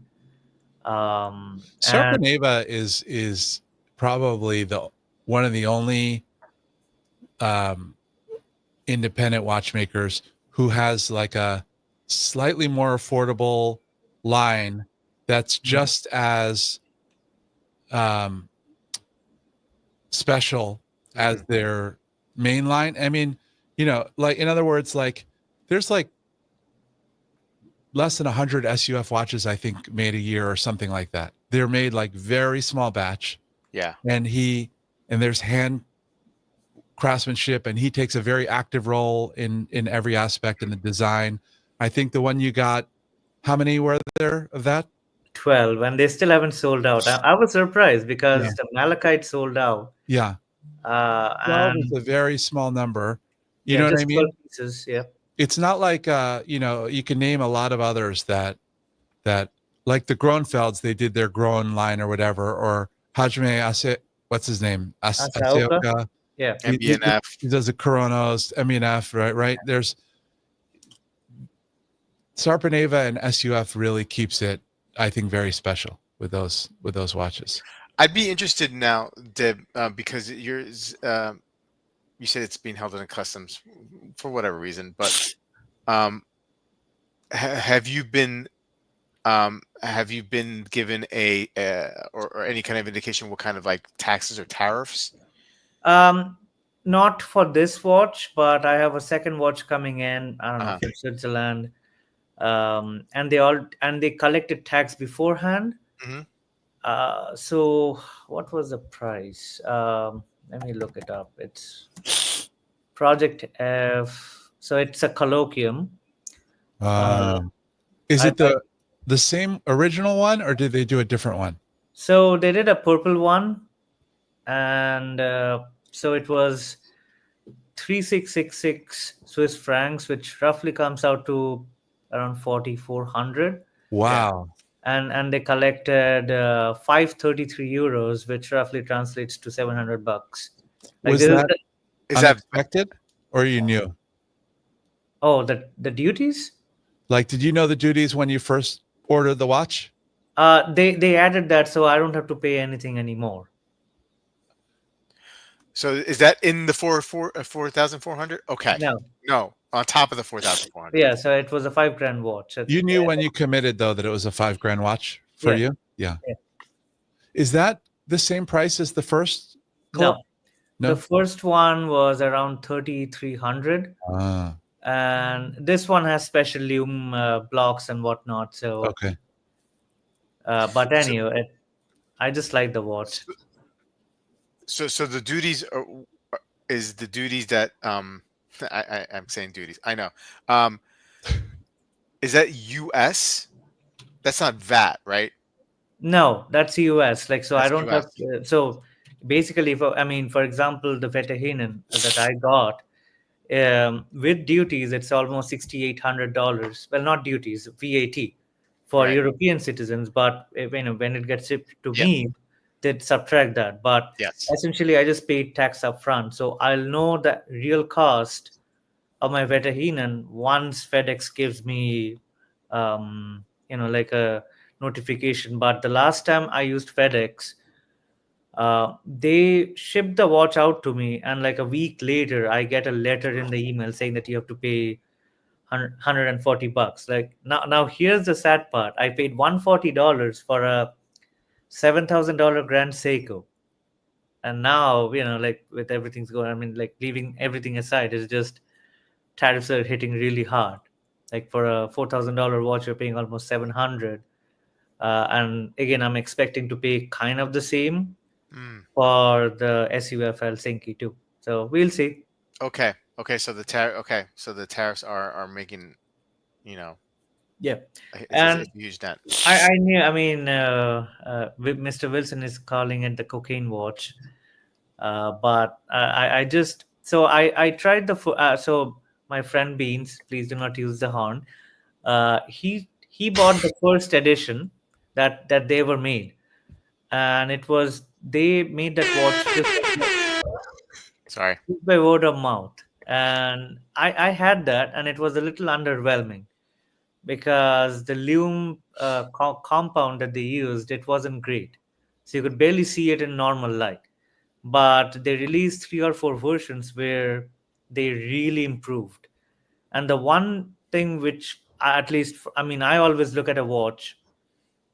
S3: And
S2: Sarpaneva is probably the one of the only independent watchmakers who has like a slightly more affordable line that's just as special as their main line. I mean, like in other words, like there's like less than 100 SUF watches I think made a year or something like that. They're made like very small batch.
S1: Yeah.
S2: And there's hand craftsmanship, and he takes a very active role in every aspect in the design. I think the one you got, how many were there of that?
S3: 12, and they still haven't sold out. I was surprised because
S2: Yeah.
S3: the Malachite sold out.
S2: Yeah. 12
S3: And
S2: is a very small number. You
S3: yeah,
S2: know what I
S3: just 12
S2: mean?
S3: pieces. Yeah.
S2: It's not like you can name a lot of others that like the Groenfelds, they did their Groen line or whatever, or Hajime what's his name?
S3: Asaoka.
S2: Asaoka.
S3: Yeah.
S1: MBNF.
S2: He does the Coronos, MENF, right? There's Sarpaneva and SUF really keeps it, I think, very special with those watches.
S1: I'd be interested now, Deb, because yours, you said it's being held in customs for whatever reason, but have you been given or any kind of indication what kind of like taxes or tariffs?
S3: Not for this watch, but I have a second watch coming in. I don't know,
S1: Uh-huh.
S3: from Switzerland. And they collected tax beforehand.
S1: Mhm.
S3: So what was the price? Let me look it up. It's Project F. So it's a colloquium.
S2: Is
S3: I
S2: it the same original one, or did they do a different one?
S3: So they did a purple one, and so it was 3666 Swiss francs, which roughly comes out to around 4,400.
S2: Wow.
S3: and they collected 533 euros, which roughly translates to 700 bucks. Like
S2: Was
S3: this is
S2: that
S1: Is that
S2: unexpected or you knew?
S3: oh, the duties.
S2: Like, did you know the duties when you first ordered the watch?
S3: They added that, so I don't have to pay anything anymore.
S1: so? Is that in the 4,400? Okay.
S3: No,
S1: No, on top of the 4,400.
S3: yeah. So it was a 5 grand watch.
S2: You knew when you committed though that it was a 5 grand watch for
S3: Yeah,
S2: you? Yeah.
S3: yeah.
S2: Is that the same price as the first collect?
S3: No, the
S2: No.
S3: first one was around 3,300,
S2: Ah,
S3: and this one has special lume blocks and whatnot. So,
S2: okay.
S3: but
S1: So,
S3: anyway, I just like the watch.
S1: so the duties is the duties that I'm saying duties. I know. Um, is that U.S.? That's not VAT, right?
S3: No, that's US. Like, so I
S1: That's
S3: don't have.
S1: U.S.
S3: So basically, I mean, for example, the Vetahinen that I got, with duties, it's almost $6,800. Well, not duties, VAT for
S1: Right.
S3: European citizens. But when it gets shipped to
S1: Yep.
S3: me, they'd subtract that. But
S1: Yes.
S3: essentially, I just paid tax upfront, so I'll know the real cost of my Vetahinen once FedEx gives me, like a notification. But the last time I used FedEx, they shipped the watch out to me, and like a week later, I get a letter in the email saying that you have to pay 140 bucks. Like now here's the sad part: I paid $140 for a $7,000 Grand Seiko, and now like with everything's going. I mean, like leaving everything aside, it's just tariffs are hitting really hard. Like for a $4,000 watch, you're paying almost 700. And again, I'm expecting to pay kind of the same
S1: Mm.
S3: for the SUF Helsinki too. So we'll see.
S1: Okay. Okay. So the Okay. So the tariffs are making, you know,
S3: Yeah,
S1: is
S3: and
S1: a huge dent.
S3: I knew. I mean, Mr. Wilson is calling it the cocaine watch, but I just so I tried so my friend Beans, please do not use the horn. He bought the first edition that they were made, and it was they made that watch
S1: Sorry.
S3: just by word of mouth, and I had that, and it was a little underwhelming because the lume compound that they used, it wasn't great, so you could barely see it in normal light. But they released 3 or 4 versions where they really improved. And the one thing which at least I mean, I always look at a watch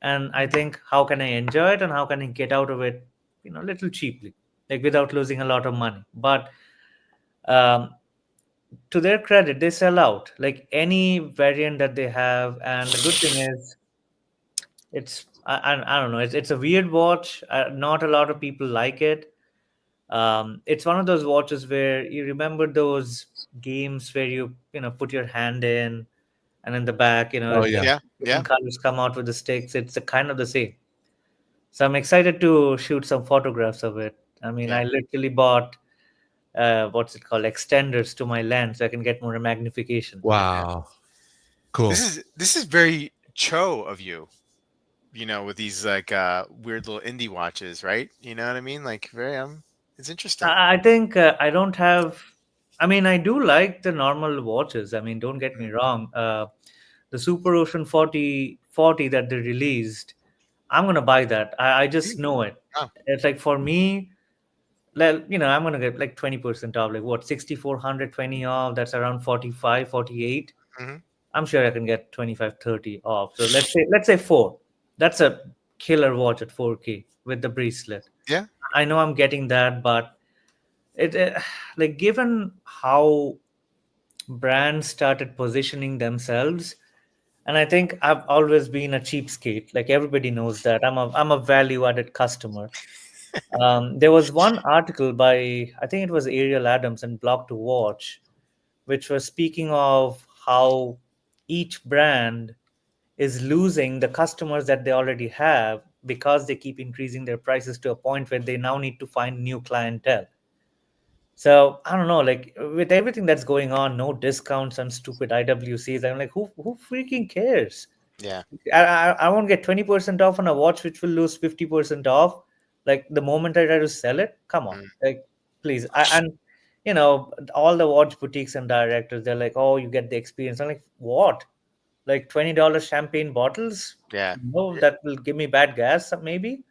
S3: and I think, how can I enjoy it and how can I get out of it, a little cheaply, like without losing a lot of money. But um, to their credit, they sell out like any variant that they have. And the good thing is, I don't know, it's a weird watch. Not a lot of people like it. It's one of those watches where you remember those games where you put your hand in, and in the back,
S2: Oh yeah.
S1: Yeah. Yeah.
S3: different colors come out with the sticks. It's a kind of the same. So I'm excited to shoot some photographs of it. I mean,
S1: Yeah.
S3: I literally bought what's it called, extenders to my lens so I can get more magnification.
S1: Okay.
S2: Wow. Cool.
S1: This is very cho of you. With these like weird little indie watches, right? You know what I mean? Like very it's interesting.
S3: I think I don't have. I mean, I do like the normal watches. I mean, don't get me
S1: Mm.
S3: wrong. The Super Ocean 40 that they released, I'm gonna buy that. I just
S1: Mm.
S3: know it.
S1: Oh.
S3: It's like for me, like, I'm gonna get like 20% off. Like what, 6,420 off? That's around 45, 48.
S1: Hmm.
S3: I'm sure I can get 25, 30 off. So let's say four. That's a killer watch at 4K with the bracelet.
S1: Yeah.
S3: I know I'm getting that, but it like, given how brands started positioning themselves, and I think I've always been a cheapskate. Like everybody knows that I'm a value added customer. There was one article by, I think it was Ariel Adams and Block to Watch, which was speaking of how each brand is losing the customers that they already have because they keep increasing their prices to a point where they now need to find new clientele. So I don't know, like with everything that's going on, no discounts and stupid IWCs. I'm like, who freaking cares?
S1: Yeah.
S3: I won't get 20% off on a watch which will lose 50% off. Like the moment I try to sell it, come on,
S1: Mm.
S3: like please. And all the watch boutiques and directors, they're like, oh, you get the experience. I'm like, what? Like $20 champagne bottles?
S1: Yeah.
S3: No,
S1: Y-
S3: that will give me bad gas, maybe,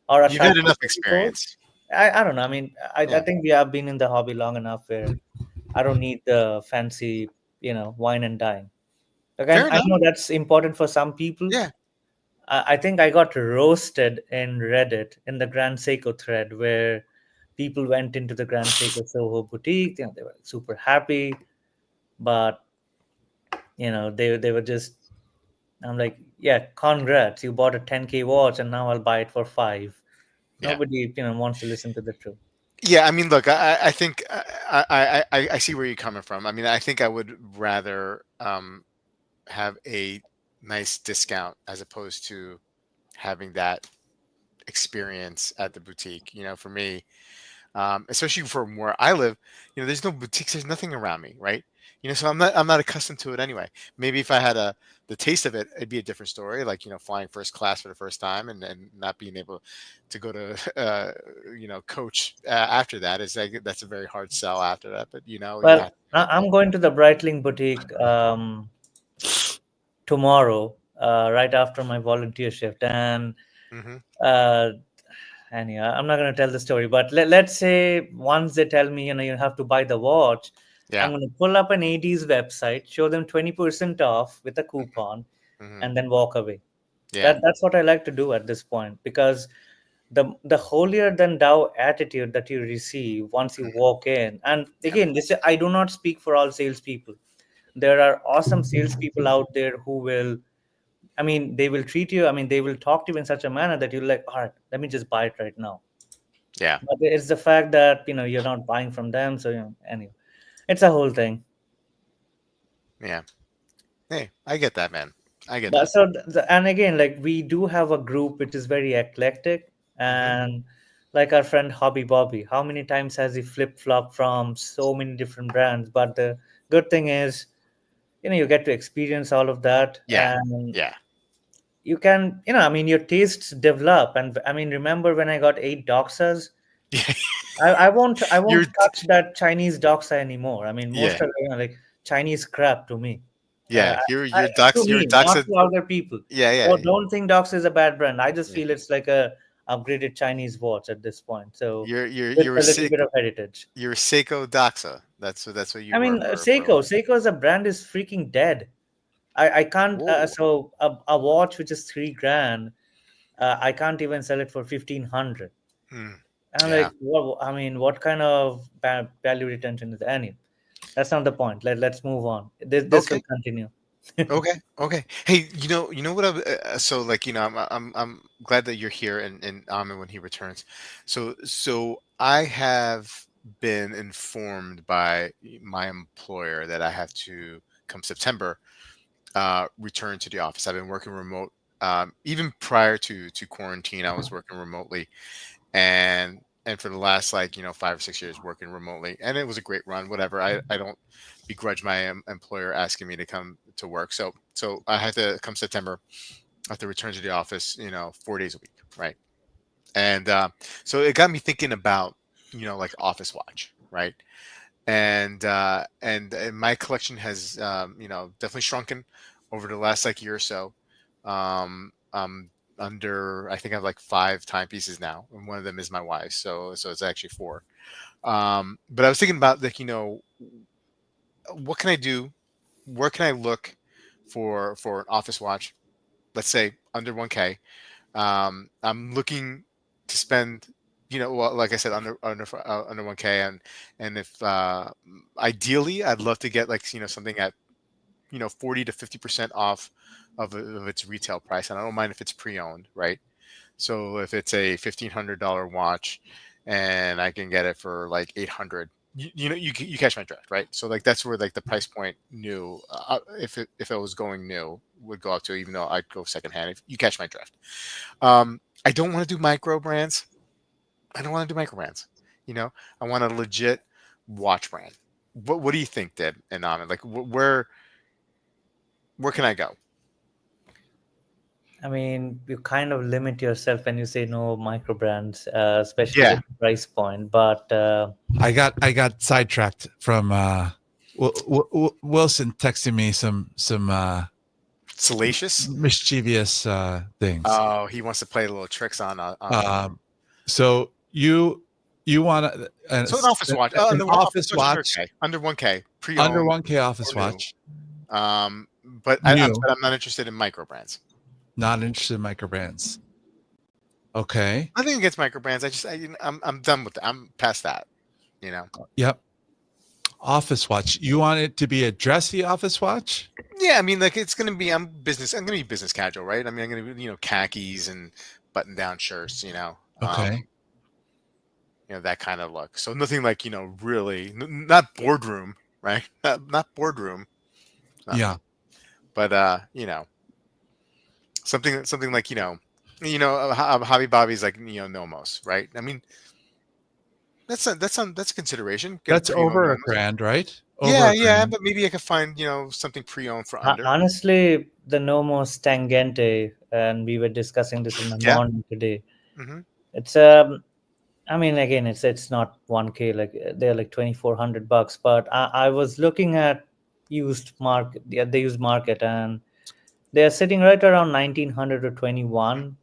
S3: or a
S1: You've had
S3: Chateau
S1: enough
S3: 24.
S1: experience.
S3: I don't know. I mean, I
S1: Yeah.
S3: think we have been in the hobby long enough where I don't need the fancy, wine and dine. Like
S1: Fair
S3: I
S1: enough.
S3: know that's important for some people.
S1: Yeah.
S3: I think I got roasted in Reddit in the Grand Seiko thread where people went into the Grand Seiko Soho boutique. They were super happy, but they were just. I'm like, yeah, congrats, you bought a 10K watch, and now I'll buy it for five.
S1: Yeah.
S3: Nobody wants to listen to the truth.
S1: Yeah. I mean, look, I think I see where you're coming from. I mean, I think I would rather have a nice discount as opposed to having that experience at the boutique. For me, especially from where I live, there's no boutiques, there's nothing around me, right? So I'm not accustomed to it anyway. Maybe if I had the taste of it, it'd be a different story, like flying first class for the first time and not being able to go to coach after that is like that's a very hard sell after that. But
S3: Well,
S1: yeah.
S3: I'm going to the Breitling boutique tomorrow, right after my volunteer shift,
S1: Hmm.
S3: uh, and yeah, I'm not going to tell the story, but let's say once they tell me, you have to buy the watch, I'm
S1: Yeah.
S3: going to pull up an AD's website, show them 20% off with a
S1: Hmm.
S3: coupon,
S1: Hmm.
S3: and then walk away.
S1: Yeah.
S3: That's what I like to do at this point, because the holier than thou attitude that you receive once you
S1: Hmm.
S3: walk in, and
S1: Yeah.
S3: again, this I do not speak for all salespeople. There are awesome salespeople out there who will, I mean, they will treat you, I mean, they will talk to you in such a manner that you're like, all right, let me just buy it right now.
S1: Yeah.
S3: But it's the fact that you're not buying from them, so anyway, it's a whole thing.
S1: Yeah. Hey, I get that, man. I get
S3: But
S1: that.
S3: so and again, like we do have a group which is very eclectic,
S1: Hmm.
S3: and like our friend Hobby Bobby, how many times has he flip flop from so many different brands? But the good thing is, you get to experience all of that,
S1: Yeah.
S3: and
S1: Yeah.
S3: you can, I mean, your tastes develop. And I mean, remember when I got 8 doxas?
S1: Yeah.
S3: I won't
S1: You're
S3: touch that Chinese doxa anymore. I mean, most
S1: yeah.
S3: are like Chinese crap to me. Uh,
S1: Yeah. You're
S3: I,
S1: you're
S3: to
S1: docs you're
S3: me, not
S1: doxa.
S3: to other people.
S1: Yeah.
S3: So
S1: Yeah.
S3: don't think doxa is a bad brand. I just
S1: Yeah.
S3: feel it's like a upgraded Chinese watch at this point. So
S1: You're you're
S3: with
S1: you're
S3: a little
S1: sick.
S3: bit of heritage.
S1: You're Seiko Doxa. That's what you
S3: I
S1: were
S3: mean,
S1: for a
S3: Seiko.
S1: while.
S3: Seiko as a brand is freaking dead. I can't.
S1: Whoa.
S3: So a watch which is 3 grand, I can't even sell it for 1,500.
S1: Hmm.
S3: And I'm
S1: Yeah.
S3: like, what? I mean, what kind of value retention is any? That's not the point. Let's move on. This will
S1: Okay.
S3: continue.
S1: Okay. Okay. Hey, you know what? So like, I'm glad that you're here and Amin when he returns. So I have been informed by my employer that I have to come September return to the office. I've been working remote. Even prior to quarantine, I was working remotely, and for the last like 5 or 6 years working remotely, and it was a great run. Whatever. I don't begrudge my employer asking me to come to work. So I had to come September. I have to return to the office. 4 days a week, right? And so it got me thinking about like office watch, right? And my collection has definitely shrunken over the last like year or so. Um under I think I have like five timepieces now, and one of them is my wife's, so it's actually four. But I was thinking about like what can I do, where can I look for an office watch, let's say under 1K. I'm looking to spend, well, like I said, under 1K, and if ideally, I'd love to get like something at 40 to 50% off of its retail price, and I don't mind if it's pre-owned, right? So if it's a $1,500 watch, and I can get it for like 800. You catch my drift, right? So like that's where like the price point new, if it was going new, would go up to, even though I'd go secondhand. If you catch my drift. I don't want to do micro brands. I don't want to do micro brands. You know, I want a legit watch brand. What do you think, Deb and Anand? Like where can I go?
S3: I mean, you kind of limit yourself when you say no micro brands, especially
S1: Yeah.
S3: with the price point. But
S2: I got sidetracked from Wilson texting me some
S1: Salacious.
S2: mischievous things.
S1: Oh, he wants to play little tricks on.
S2: So you want
S1: So an office watch.
S2: an office watch
S1: Under 1K,
S2: under
S1: pre-owned
S2: 1K office
S1: or new.
S2: watch.
S1: But
S2: New.
S1: I'm not interested in micro brands.
S2: Not interested in micro brands. Okay.
S1: Nothing against micro brands. I'm done with that. I'm past that. You know.
S2: Yep. Office watch. You want it to be a dressy office watch?
S1: Yeah, I mean, like it's gonna be. I'm gonna be business casual, right? I mean, I'm gonna be khakis and button-down shirts.
S2: Okay.
S1: That kind of look. So nothing like really not boardroom, right? Not boardroom.
S2: Yeah.
S1: But something like Hobby Bobby's like Nomos, right? I mean, that's a consideration. Get
S2: That's
S1: pre-owned
S2: over a
S1: Nomos.
S2: grand, right? Over
S1: Yeah,
S2: a
S1: yeah,
S2: grand.
S1: but maybe I could find something pre-owned for under.
S3: honestly, the Nomos Tangente, and we were discussing this in the
S1: Yeah.
S3: morning today.
S1: Mm-hmm.
S3: It's I mean, again, it's not 1K, like they're like $2,400, but I was looking at used market, the used market, and they're sitting right around 1900 to 21.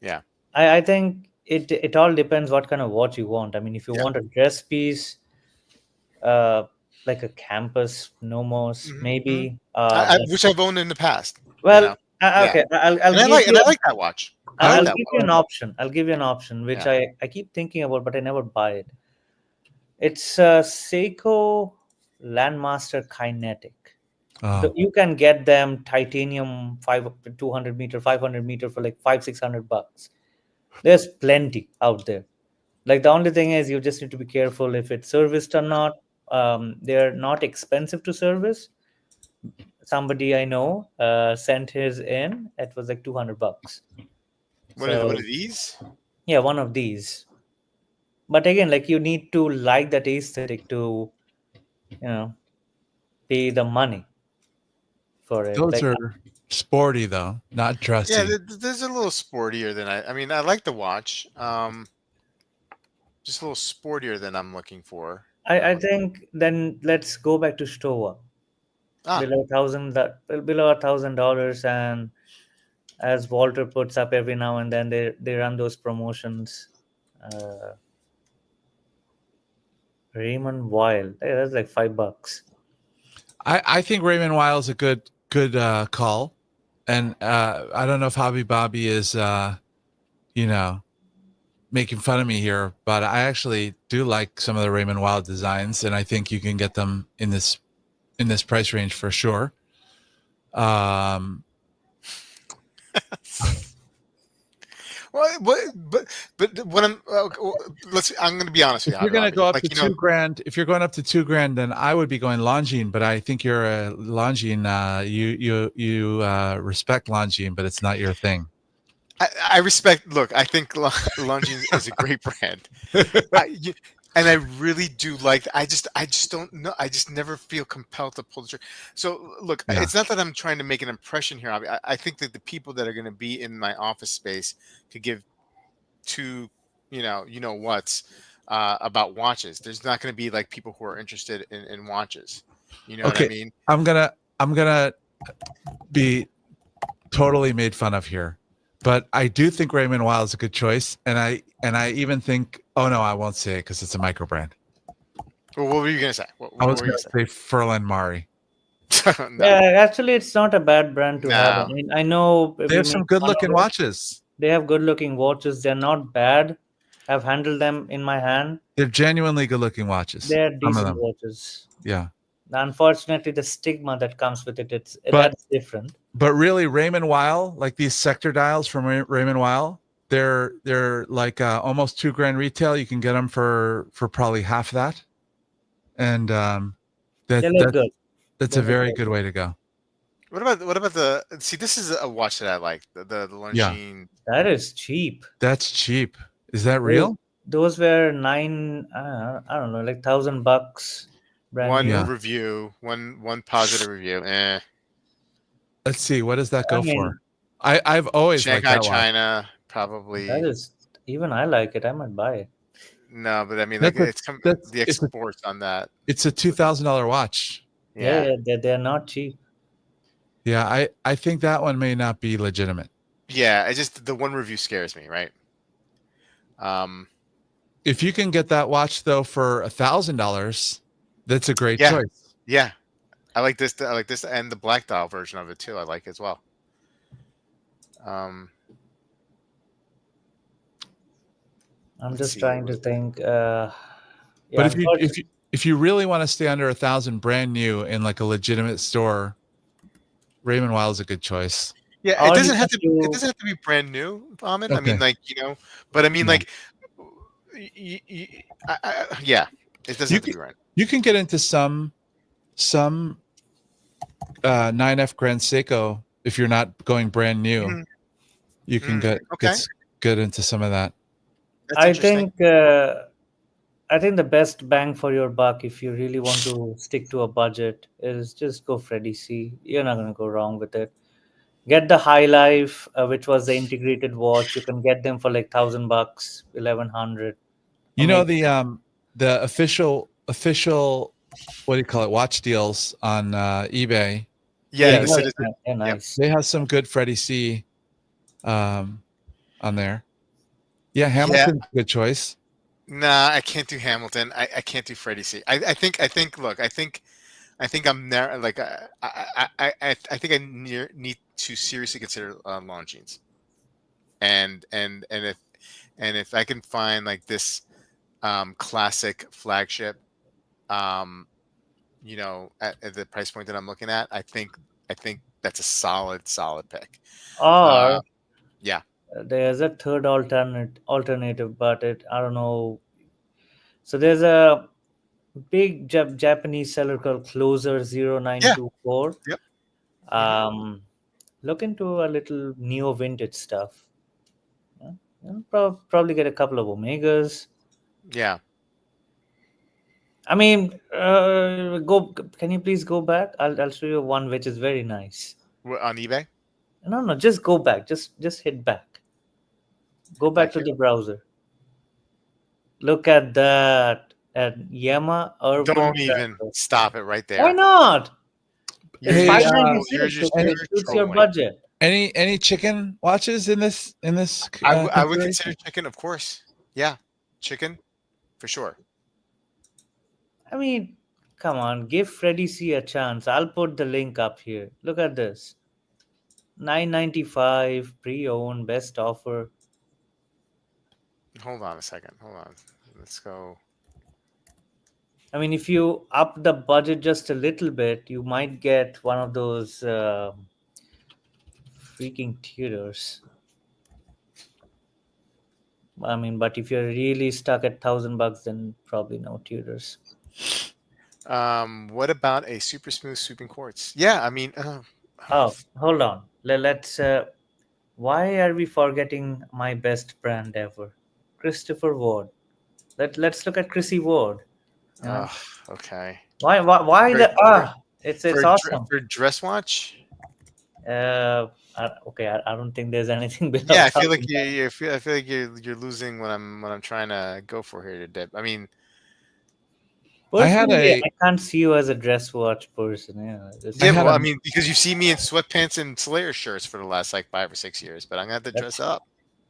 S1: Yeah.
S3: I think it all depends what kind of watch you want. I mean, if you
S1: Yeah.
S3: want a dress piece, like a campus Nomos,
S1: Mm-hmm.
S3: maybe.
S1: Which I've owned in the past.
S3: Well,
S1: Yeah.
S3: okay, I'll
S1: And I
S3: give you.
S1: like that watch.
S3: I'll
S1: like
S3: I'll
S1: that
S3: give
S1: watch.
S3: you an option. I'll give you an option, which
S1: Yeah.
S3: I keep thinking about, but I never buy it. It's a Seiko Landmaster Kinetic.
S2: Oh.
S3: You can get them titanium 200 meter, 500 meter for like $500-600. There's plenty out there. Like the only thing is you just need to be careful if it's serviced or not. They're not expensive to service. Somebody I know sent his in. It was like $200.
S1: One of
S3: So
S1: these.
S3: yeah, one of these. But again, like you need to like that aesthetic to, pay the money for it.
S2: Those
S3: Like
S2: are sporty though, not dressy.
S1: Yeah, there's a little sportier than I mean, I like the watch. Just a little sportier than I'm looking for.
S3: I think then let's go back to Stowa.
S1: Ah,
S3: Below $1,000, and as Walter puts up every now and then, they run those promotions. Raymond Weil, that's like $5.
S2: I think Raymond Weil is a good call, and I don't know if Hobby Bobby is making fun of me here, but I actually do like some of the Raymond Weil designs, and I think you can get them in this price range for sure.
S1: well, but when I'm I'm going to be honest with you.
S2: If you're going to go up
S1: like,
S2: to $2,000, if you're going up to $2,000, then I would be going Longines. But I think you're a Longines. You respect Longines, but it's not your thing.
S1: I respect. Look, I think Longines is a great brand, and I really do like. I just don't know. I just never feel compelled to pull the trigger. So look, it's not that I'm trying to make an impression here. I think that the people that are going to be in my office space could give two, what's about watches. There's not going to be like people who are interested in watches. You know what I mean?
S2: I'm gonna be totally made fun of here. But I do think Raymond Weil is a good choice, and I even think. Oh no, I won't say it because it's a micro brand.
S1: Well, what were you gonna say?
S2: I was gonna say Furlan Mari.
S3: No. Yeah, actually, it's not a bad brand to have. I mean, I know
S2: they have some good-looking watches.
S3: They have good-looking watches. They're not bad. I've handled them in my hand.
S2: They're genuinely good-looking watches.
S3: They're decent watches.
S2: Yeah.
S3: Unfortunately, the stigma that comes with it, that's different.
S2: But really, Raymond Weil, like these sector dials from Raymond Weil, they're like almost $2,000 retail. You can get them for probably half that, and
S3: they look good.
S2: That's a very good way to go.
S1: What about the? See, this is a watch that I like. The Longines.
S3: Yeah. That is cheap.
S2: That's cheap. Is that real?
S3: Those were I don't know, like $1,000.
S1: One review, one positive review.
S2: Let's see. What does that go for? I've always liked
S1: Shanghai,
S2: that watch.
S1: China,
S3: That
S1: probably.
S3: is, even I like it. I might buy it.
S1: No, but I mean, like
S2: That's a
S1: it's come
S2: that's
S1: the exports on that.
S2: it's a $2,000 watch.
S3: Yeah,
S1: Yeah,
S3: yeah, they're not cheap.
S2: Yeah, I think that one may not be legitimate.
S1: yeah. I just the one review scares me, right? Um,
S2: If you can get that watch though for $1,000, that's a great
S1: yeah,
S2: choice.
S1: yeah. I like this. I like this, and the black dial version of it too. I like as well. Um,
S3: I'm
S1: let's
S3: just
S1: see here.
S3: trying
S1: What
S3: to
S1: is it?
S3: think.
S2: But
S3: Yeah, unfortunately,
S2: if you really want to stay under 1,000 brand new in like a legitimate store, Raymond Wild is a good choice.
S1: Yeah, it
S3: or you
S1: doesn't have
S3: can
S1: to. It
S3: do.
S1: doesn't have to be brand new, Amin. I
S2: Okay.
S1: mean, like but I mean,
S2: Yeah.
S1: like, yeah, it doesn't
S2: You
S1: have to
S2: can
S1: be right.
S2: you can get into some 9F Grand Seiko if you're not going brand new.
S1: Mhm,
S2: You can
S1: okay,
S2: get into some of that.
S1: that's
S3: I
S1: interesting.
S3: think. I think the best bang for your buck, if you really want to stick to a budget, is just go Freddy C. You're not gonna go wrong with it. Get the High Life, which was the integrated watch. You can get them for like $1,000, 1,100. Or
S2: You know
S3: maybe.
S2: the official what do you call it? Watch deals on eBay.
S1: Yeah,
S3: Yeah,
S2: They
S1: the
S2: have
S1: citizen.
S3: they're
S1: Yep.
S3: nice.
S2: they have some good Freddie C um on there. Yeah,
S1: Yeah.
S2: Hamilton's a good choice.
S1: Nah, I can't do Hamilton. I can't do Freddie C. I think. I think. Look, I think I'm there. Like I think I need to seriously consider Longines. And if I can find like this classic flagship, um, at the price point that I'm looking at, I think that's a solid pick. Uh,
S3: Or
S1: yeah,
S3: there's a third alternative, but I don't know. So there's a big Japanese seller called Closer
S1: yeah,
S3: 0924.
S1: yep. Hmm.
S3: Um, look into a little neo vintage stuff. Yeah? You'll probably get a couple of Omegas.
S1: Yeah.
S3: I mean, go. Can you please go back? I'll show you one which is very nice.
S1: On eBay,
S3: No, no, just go back. Just hit back. Go back
S1: back
S3: to
S1: here.
S3: the browser. Look at that. At Yama Urban
S1: Don't even
S3: Tracker.
S1: stop it right
S3: Why
S1: there.
S3: not? It's
S2: Hey,
S3: five
S1: Troll.
S3: ninety
S1: You're
S3: six.
S1: just
S3: It
S2: any
S3: suits your
S1: trolling.
S3: budget.
S2: any chicken watches in this
S1: I would consider
S2: consideration?
S1: chicken, of course. Yeah, chicken for sure.
S3: I mean, come on, give Freddy C a chance. I'll put the link up here. Look at this. 995 pre-owned best offer.
S1: Hold on a second. Hold on. Let's go.
S3: I mean, if you up the budget just a little bit, you might get one of those freaking Tudors. I mean, but if you're really stuck at $1,000, then probably no Tudors.
S1: What about a super smooth sweeping quartz? Yeah, I mean,
S3: Oh, hold on. Let's. Why are we forgetting my best brand ever, Christopher Ward? Let's look at Chrissy Ward. Yeah.
S1: okay.
S3: Why
S1: For
S3: the
S1: for
S3: it's awesome.
S1: for dress watch.
S3: Okay, I don't think there's anything below
S1: Yeah, I feel like
S3: 1,000.
S1: I feel like you're losing what I'm trying to go for here to dip. I mean,
S2: I had
S3: Personally,
S2: a
S3: I can't see you as a dress watch person. Yeah,
S2: I
S1: yeah,
S3: it's,
S2: had
S1: well,
S2: a
S1: I mean, because you see me in sweatpants and Slayer shirts for the last like 5 or 6 years, but I'm gonna have to dress
S3: that's
S1: up.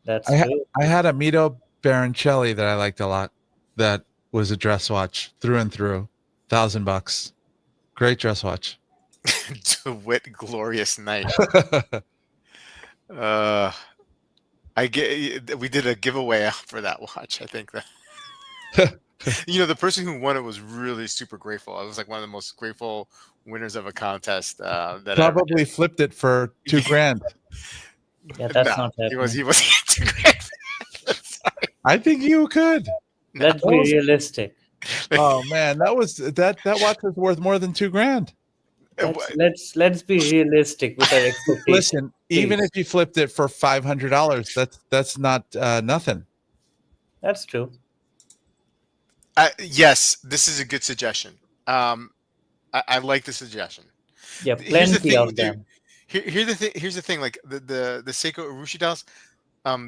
S3: that's true.
S2: I had a Mito Baroncelli that I liked a lot. That was a dress watch through and through, $1,000. Great dress watch.
S1: DeWitt Glorious Night. Uh, we did a giveaway out for that watch. I think that the person who won it was really super grateful. I was like one of the most grateful winners of a contest that I ever
S2: Probably flipped it for
S1: did.
S2: $2,000.
S3: Yeah,
S1: No,
S3: that's not happening.
S1: he wasn't too great. Sorry.
S2: I think you could.
S1: No.
S3: Let's be realistic.
S2: Oh man, that watch was worth more than $2,000.
S3: Let's be realistic with our expectations.
S2: Listen, even
S3: please.
S2: if you flipped it for $500, that's not nothing.
S3: That's true.
S1: Yes, this is a good suggestion. I like the suggestion.
S3: Yeah,
S1: Here's the
S3: plenty
S1: thing
S3: of
S1: with you.
S3: them.
S1: Here's the thing. Here's the thing. Like the Seiko Urushi dials,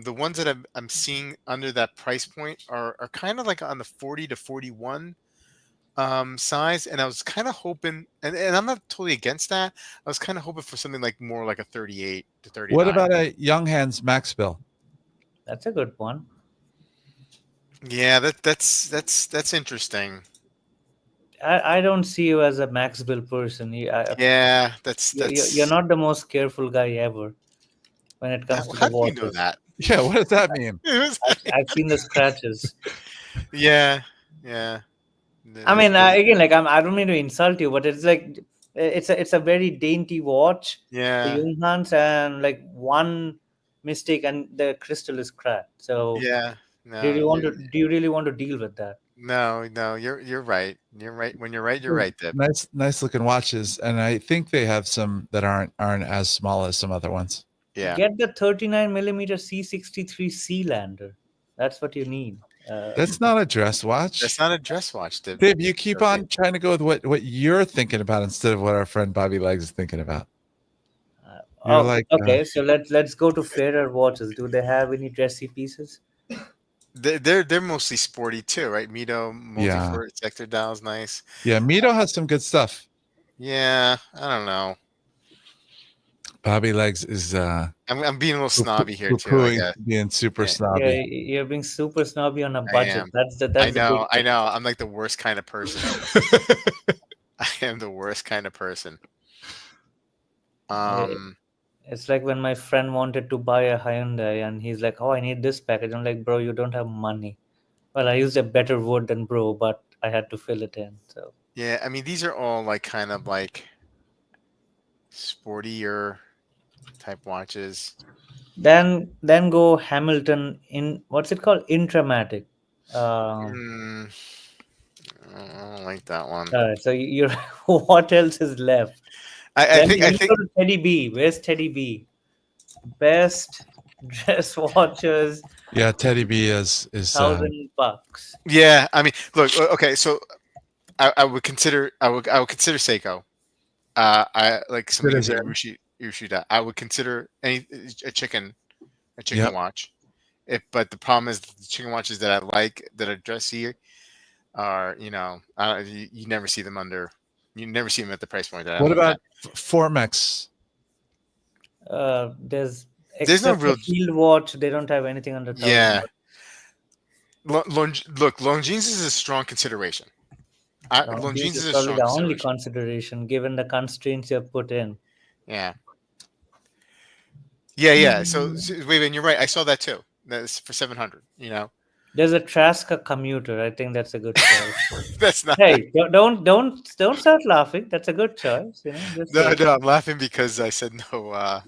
S1: the ones that I'm seeing under that price point are kind of like on the 40 to 41 size, and I was kind of hoping, and I'm not totally against that. I was kind of hoping for something like more like a 38 to 39.
S2: What about a Young Hands Max Bill?
S3: That's a good one.
S1: Yeah, that's interesting.
S3: I don't see you as a max bill person.
S1: Yeah,
S3: You're not the most careful guy ever when it comes to
S1: How
S3: the
S1: do you know
S3: watches.
S1: that?
S2: Yeah, what does that mean?
S3: I've seen the scratches.
S1: Yeah.
S3: I mean, again, like I don't mean to insult you, but it's like it's a very dainty watch, the
S1: Yeah.
S3: Junghans, and like one mistake and the crystal is cracked. So
S1: Yeah.
S3: do you
S1: No,
S3: want to do you really want to deal with that?
S1: no, you're right. You're right. When you're right, you're right, Dip.
S2: Nice looking watches, and I think they have some that aren't as small as some other ones.
S1: Yeah.
S3: Get the 39mm C63 Sealander. That's what you need.
S2: That's not a dress watch.
S1: That's not a dress watch, Dip.
S2: Dave, you keep on trying to go with what you're thinking about instead of what our friend Bobby Legs is thinking about. You're like,
S3: okay, so let's go to fairer watches. Do they have any dressy pieces?
S1: They're mostly sporty too, right? Mito, multi-fort, sector dial's nice.
S2: Yeah, Mito has some good stuff.
S1: Yeah, I don't know.
S2: Bobby Legs is
S1: I'm being a little snobby here too, I guess.
S2: Being super snobby.
S3: Yeah, you're being super snobby on a budget.
S1: I know. I'm like the worst kind of person. I am the worst kind of person.
S3: It's like when my friend wanted to buy a Hyundai and he's like, "Oh, I need this package." I'm like, "Bro, you don't have money." Well, I used a better wood than bro, but I had to fill it in. So
S1: yeah, I mean these are all like kind of like sportier type watches.
S3: then go Hamilton in what's it called? Intramatic.
S1: I don't like that one.
S3: So you're what else is left?
S1: I think
S3: Go to Teddy B. Where's Teddy B? Best dress watches.
S2: Yeah, Teddy B is
S3: $1,000.
S1: Yeah, I mean, look, okay, so I would consider Seiko. I like something like Urushi. I would consider a chicken watch. But the problem is the chicken watches that I like that are dressy are you never see them at the price point that
S2: what about Formex?
S3: There's
S1: no real
S3: field watch. They don't have anything under 1,000.
S1: Yeah. Look, Longines is a strong consideration. Longines is
S3: probably the only consideration given the constraints you have put in.
S1: Yeah. So wait, and you're right. I saw that too. That's for 700.
S3: There's a Trasca commuter. I think that's a good choice.
S1: That's not.
S3: Hey, don't start laughing. That's a good choice.
S1: No, I'm laughing because I said no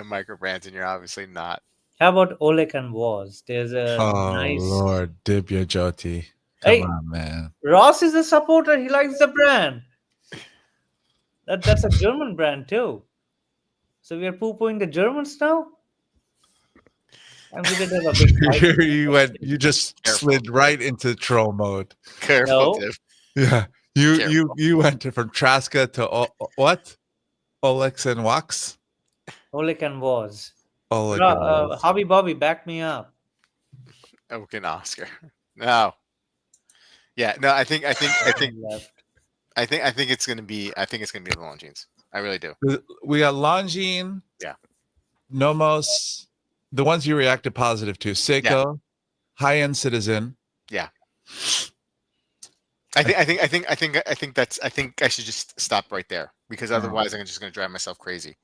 S1: micro brands, and you're obviously not.
S3: How about Oleg and Woz? There's a nice.
S2: Lord, Dibya Jyoti. Come on, man.
S3: Ross is a supporter. He likes the brand. That's a German brand too. So we are poo-pooing the Germans now. I'm going to have a big
S2: you just slid right into troll mode.
S1: Careful, Dib.
S2: Yeah, you went from Trasca to what? Olex and Wax.
S3: Oleg and Woz.
S2: Oleg.
S3: Hobby Bobby, back me up.
S1: Okay, Oscar. No. Yeah, no. I think it's gonna be the Longines. I really do.
S2: We got Longines.
S1: Yeah.
S2: Nomos, the ones you reacted positive to. Seiko, high-end Citizen.
S1: Yeah. I think I should just stop right there because otherwise I'm just gonna drive myself crazy.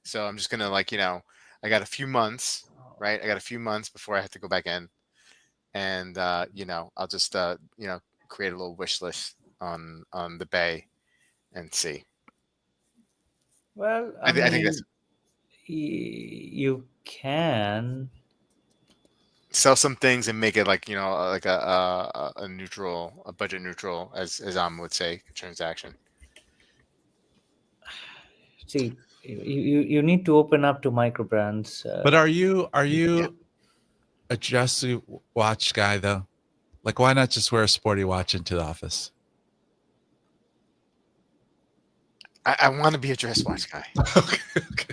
S1: So I'm just gonna I got a few months, right? I got a few months before I have to go back in, and I'll just create a little wish list on the Bay and see.
S3: Well, I think that's you can
S1: sell some things and make it like a neutral, a budget neutral, as Am would say, transaction.
S3: See, you need to open up to micro brands.
S2: But are you a dressy watch guy though? Like, why not just wear a sporty watch into the office?
S1: I want to be a dress watch guy.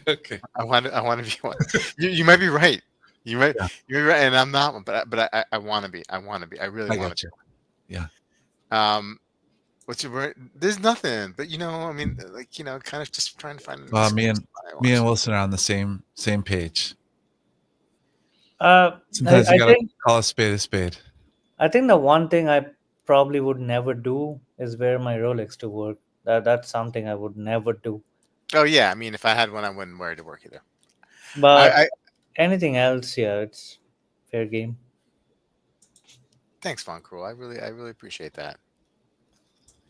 S2: Okay.
S1: I want to be one. You might be right. You might
S2: Yeah.
S1: you're right, and I'm not one, but I want to be. I want to be. I really
S2: I
S1: want
S2: got
S1: to
S2: you. Yeah.
S1: be. What's your word? There's nothing, but I mean, like kind of just trying to find an
S2: Well,
S1: excuse to buy a
S2: me
S1: watch.
S2: and Wilson are on the same page.
S3: I,
S2: Sometimes you
S3: I
S2: gotta
S3: think
S2: call a spade a spade.
S3: I think the one thing I probably would never do is wear my Rolex to work. That's something I would never do.
S1: Oh yeah, I mean, if I had one, I wouldn't wear it to work either.
S3: But
S1: I
S3: anything else, yeah, it's fair game.
S1: thanks, Von Cruel. I really appreciate that.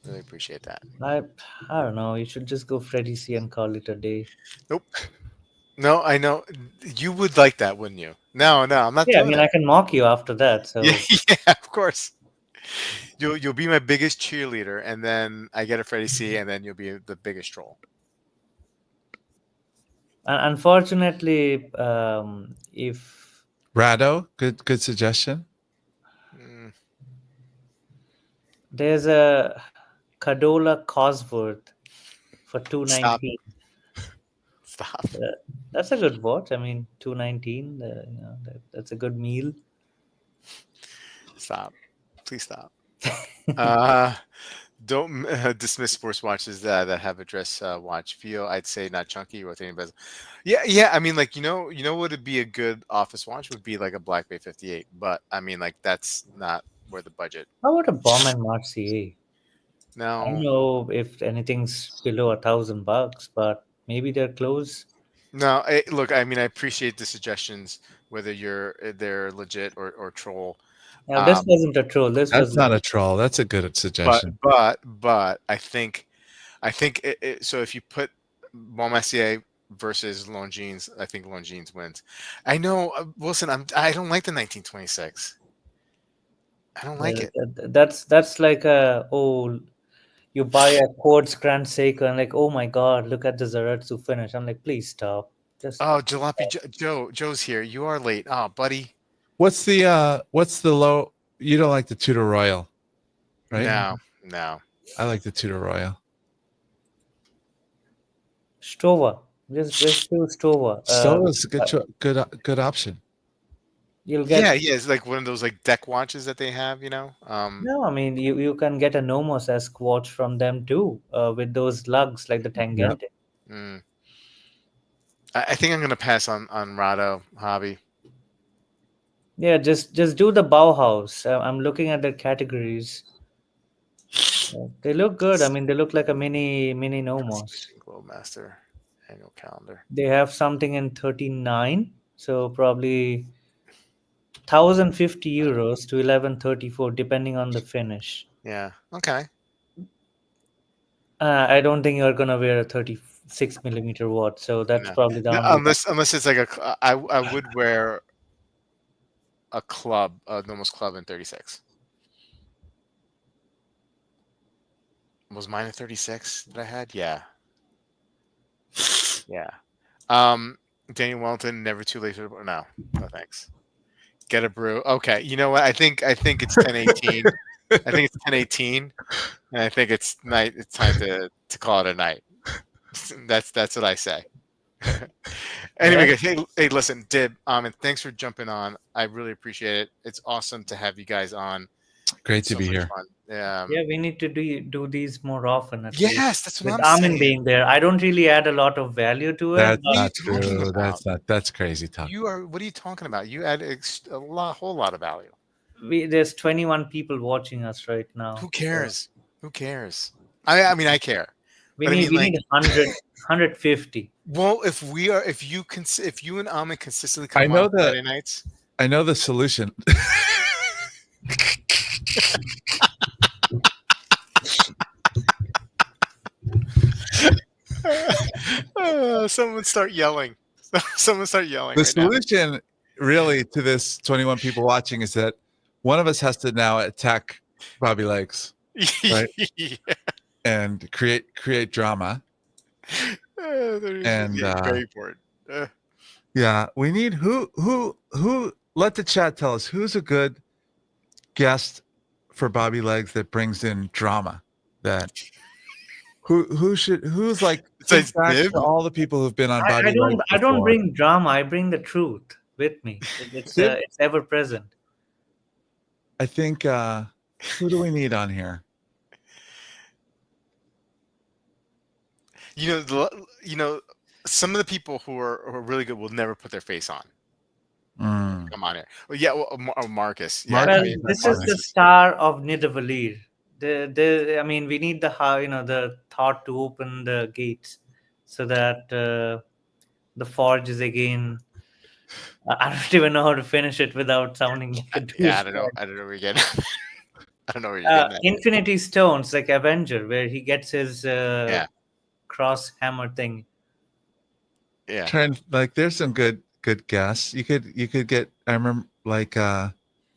S1: Really appreciate that.
S3: I I don't know. You should just go Freddy C and call it a day.
S1: Nope. No, I know you would like that, wouldn't you? No, no, I'm not
S3: Yeah, I
S1: doing
S3: mean,
S1: it.
S3: I can mock you after that.
S1: Yeah,
S3: So
S1: yeah, of course. You'll be my biggest cheerleader, and then I get a Freddie C, and then you'll be the biggest troll.
S3: unfortunately, if
S2: Rado, good suggestion.
S1: Mm,
S3: there's a Cadola Cosworth for
S1: stop,
S3: 219.
S1: stop,
S3: Uh, that's a good watch. I mean, 219. That's a good meal.
S1: stop. Please stop. Uh, don't dismiss sports watches that have a dress watch feel. I'd say not chunky, rotating bezel. Yeah, yeah. I mean, like what would be a good office watch would be like a Black Bay 58. But I mean, like that's not where the budget.
S3: How about a Bomb and Marseille? I don't
S1: No,
S3: know if anything's below $1,000, but maybe they're close.
S1: no. Look, I mean, I appreciate the suggestions, whether they're legit or troll.
S3: Now, this
S1: Um,
S3: wasn't a troll. This
S2: That's
S3: was
S2: not a
S3: legit.
S2: troll. That's a good
S1: but
S2: suggestion.
S1: but I think so. If you put Bon Messier versus Longines, I think Longines wins. I know, Wilson. I don't like the 1926. I don't like it.
S3: That's like you buy a quartz Grand Seiko and like, oh my god, look at the Zaratsu finish. I'm like, please stop. Just
S1: Oh, Jalopy Joe's here. You are late. Oh, buddy.
S2: What's the low? You don't like the Tudor Royal, right?
S1: No.
S2: I like the Tudor Royal.
S3: Stova. Just do Stova.
S2: Still is a good option.
S3: You'll get
S1: Yeah. It's like one of those like deck watches that they have.
S3: no. I mean, you can get a Nomos-esque watch from them too, with those lugs like the
S2: Yeah.
S3: Tangente.
S1: Mm. I think I'm gonna pass on Rado hobby.
S3: Yeah, just do the Bauhaus. I'm looking at their categories. They look good. I mean, they look like a mini Nomos.
S1: Globemaster annual calendar.
S3: They have something in 39, so probably 1,050 euros to 1134, depending on the finish.
S1: Yeah. Okay.
S3: I don't think you're gonna wear a 36 millimeter watch, so that's
S1: No.
S3: probably the
S1: No,
S3: only.
S1: unless it's like I would wear a club, a Nomos club in 36. Was mine a 36 that I had? Yeah. Yeah. Daniel Wellington, never too late for no thanks. Get a brew. Okay. You know what? I think it's 10:18. I think it's 10:18, and I think it's night. It's time to call it a night. That's what I say. Anyway, guys, hey, listen, Dib, and thanks for jumping on. I really appreciate it. It's awesome to have you guys on.
S2: Great
S1: It's
S2: to
S1: so
S2: be
S1: much
S2: here.
S1: fun.
S3: Yeah, we need to do these more often at least.
S1: Yes, that's what
S3: With
S1: I'm
S3: Amin
S1: saying.
S3: being there, I don't really add a lot of value to it.
S2: That's
S1: What are
S2: not
S1: you talking
S2: true.
S1: about?
S2: That's crazy talk.
S1: What are you talking about? You add whole lot of value.
S3: There's 21 people watching us right now.
S1: Who cares? Who cares? I mean, I care.
S3: We
S1: But I
S3: need
S1: mean, like,
S3: 100, 150.
S1: well, if you and Amin consistently come on Friday nights,
S2: I know the solution.
S1: someone start yelling. Someone start yelling.
S2: The
S1: right now.
S2: solution really to this 21 people watching is that one of us has to now attack Bobby Legs right?
S1: Yeah.
S2: and create drama. And
S1: very important.
S2: yeah, we need who let the chat tell us who's a good guest for Bobby Legs that brings in drama. Who's like
S1: Besides
S2: think back
S1: Dib?
S2: to all the people who've been on
S3: I
S2: Bobby
S3: don't
S2: Lights
S3: I don't
S2: before.
S3: bring drama. I bring the truth with me.
S2: Dib?
S3: It's ever present.
S2: I think who do we need on here?
S1: Some of the people who are really good will never put their face on.
S2: Mm.
S1: Come on here. Well, yeah, Marcus. Yeah,
S2: Marcus.
S3: Well,
S1: I mean,
S3: this is
S2: Marcus
S3: the star of Nidavellir. I mean, we need the thought to open the gates so that the forge is again. I don't even know how to finish it without sounding like a
S1: yeah,
S3: douchebag.
S1: I don't know where you're getting. I don't know where you're getting at.
S3: Infinity Stones, like Avenger, where he gets his
S1: Yeah,
S3: cross hammer thing.
S1: yeah.
S2: Trying like there's some good guests. You could get I remember like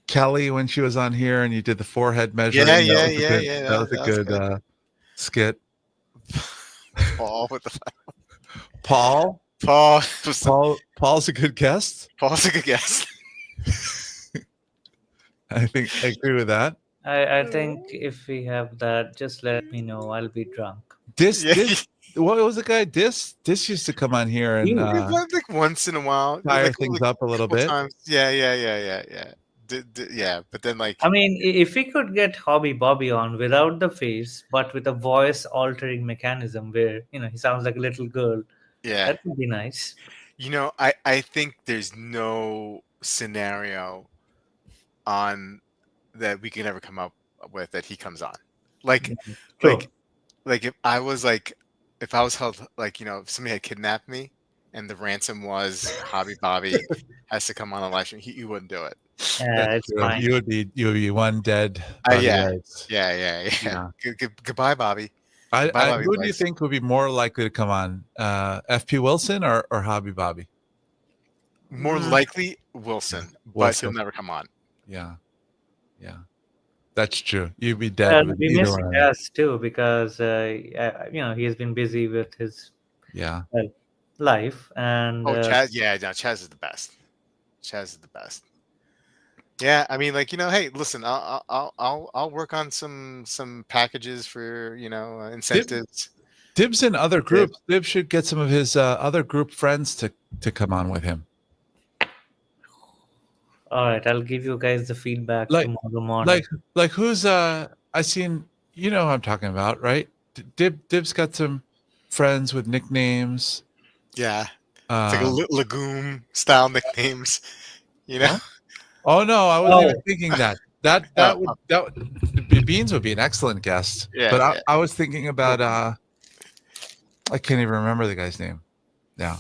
S2: Kelly when she was on here and you did the forehead measuring.
S1: Yeah.
S2: That was a good skit.
S1: Paul with the
S2: Paul? Paul's a good guest.
S1: Paul's a good guess.
S2: I think I agree with that.
S3: I think if we have that, just let me know. I'll be drunk.
S2: Dis
S1: Yeah.
S2: what was the guy? Dis used to come on here and
S1: Like once in a while,
S2: fire
S1: like,
S2: things up a little
S1: couple
S2: bit.
S1: times. Yeah. Yeah, but then like
S3: I mean, if we could get Hobby Bobby on without the face, but with a voice altering mechanism where, he sounds like a little girl,
S1: yeah,
S3: that would be nice.
S1: I think there's no scenario on that we can ever come up with that he comes on. Like
S3: True.
S1: like if I was held like if somebody had kidnapped me and the ransom was Hobby Bobby has to come on a live stream, he wouldn't do it.
S3: Yeah, it's
S2: True.
S3: fine.
S2: You would be one dead. Bobby
S1: Yeah.
S2: Lights.
S1: Yeah. Goodbye, Bobby. Bobby
S2: Who do you
S1: Lights.
S2: think would be more likely to come on? FP Wilson or Hobby Bobby?
S1: More likely Wilson, but
S2: Wilson.
S1: he'll never come on.
S2: Yeah. That's true. You'd be dead. With
S3: We
S2: either
S3: miss
S2: one.
S3: Chaz too because he has been busy with his life and
S1: Chaz, Chaz is the best. Chaz is the best. Yeah, I mean, hey, listen, I'll work on some packages for incentives.
S2: Dib's in other groups. Dib should get some of his other group friends to come on with him.
S3: all right, I'll give you guys the feedback tomorrow morning.
S2: Like who's I seen who I'm talking about, right? Dib's got some friends with nicknames.
S1: Yeah, it's like a legume style nicknames.
S2: Oh no, I wasn't even thinking that. That would Beans would be an excellent guest.
S1: Yeah,
S2: but I was thinking about I can't even remember the guy's name now.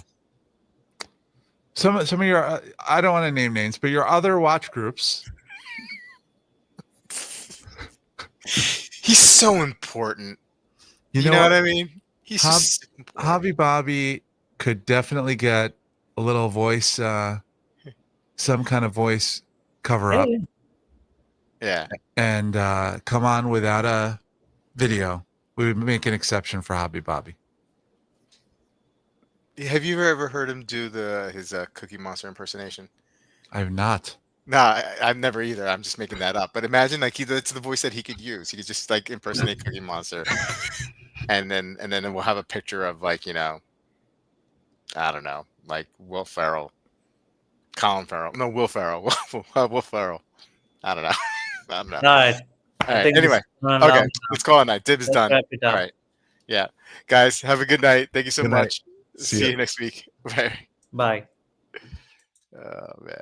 S2: Some of your I don't want to name names, but your other watch groups.
S1: He's so important. You know what I mean? He's just
S2: Hobby Bobby could definitely get a little voice, some kind of voice cover up.
S1: Yeah.
S2: And come on without a video. We would make an exception for Hobby Bobby.
S1: Have you ever heard him do his Cookie Monster impersonation?
S2: I have not.
S1: No, I've never either. I'm just making that up. But imagine that's the voice that he could use. He could just like impersonate Cookie Monster, and then we'll have a picture of I don't know, like Will Ferrell, Colin Farrell. No, Will Ferrell. Will Ferrell. I don't know.
S3: All right.
S1: All right. Anyway, okay, let's call it a night. Dib is done. All right. Yeah, guys, have a good night. Thank you so much. See you next week. Bye.
S3: Bye.
S1: Oh man.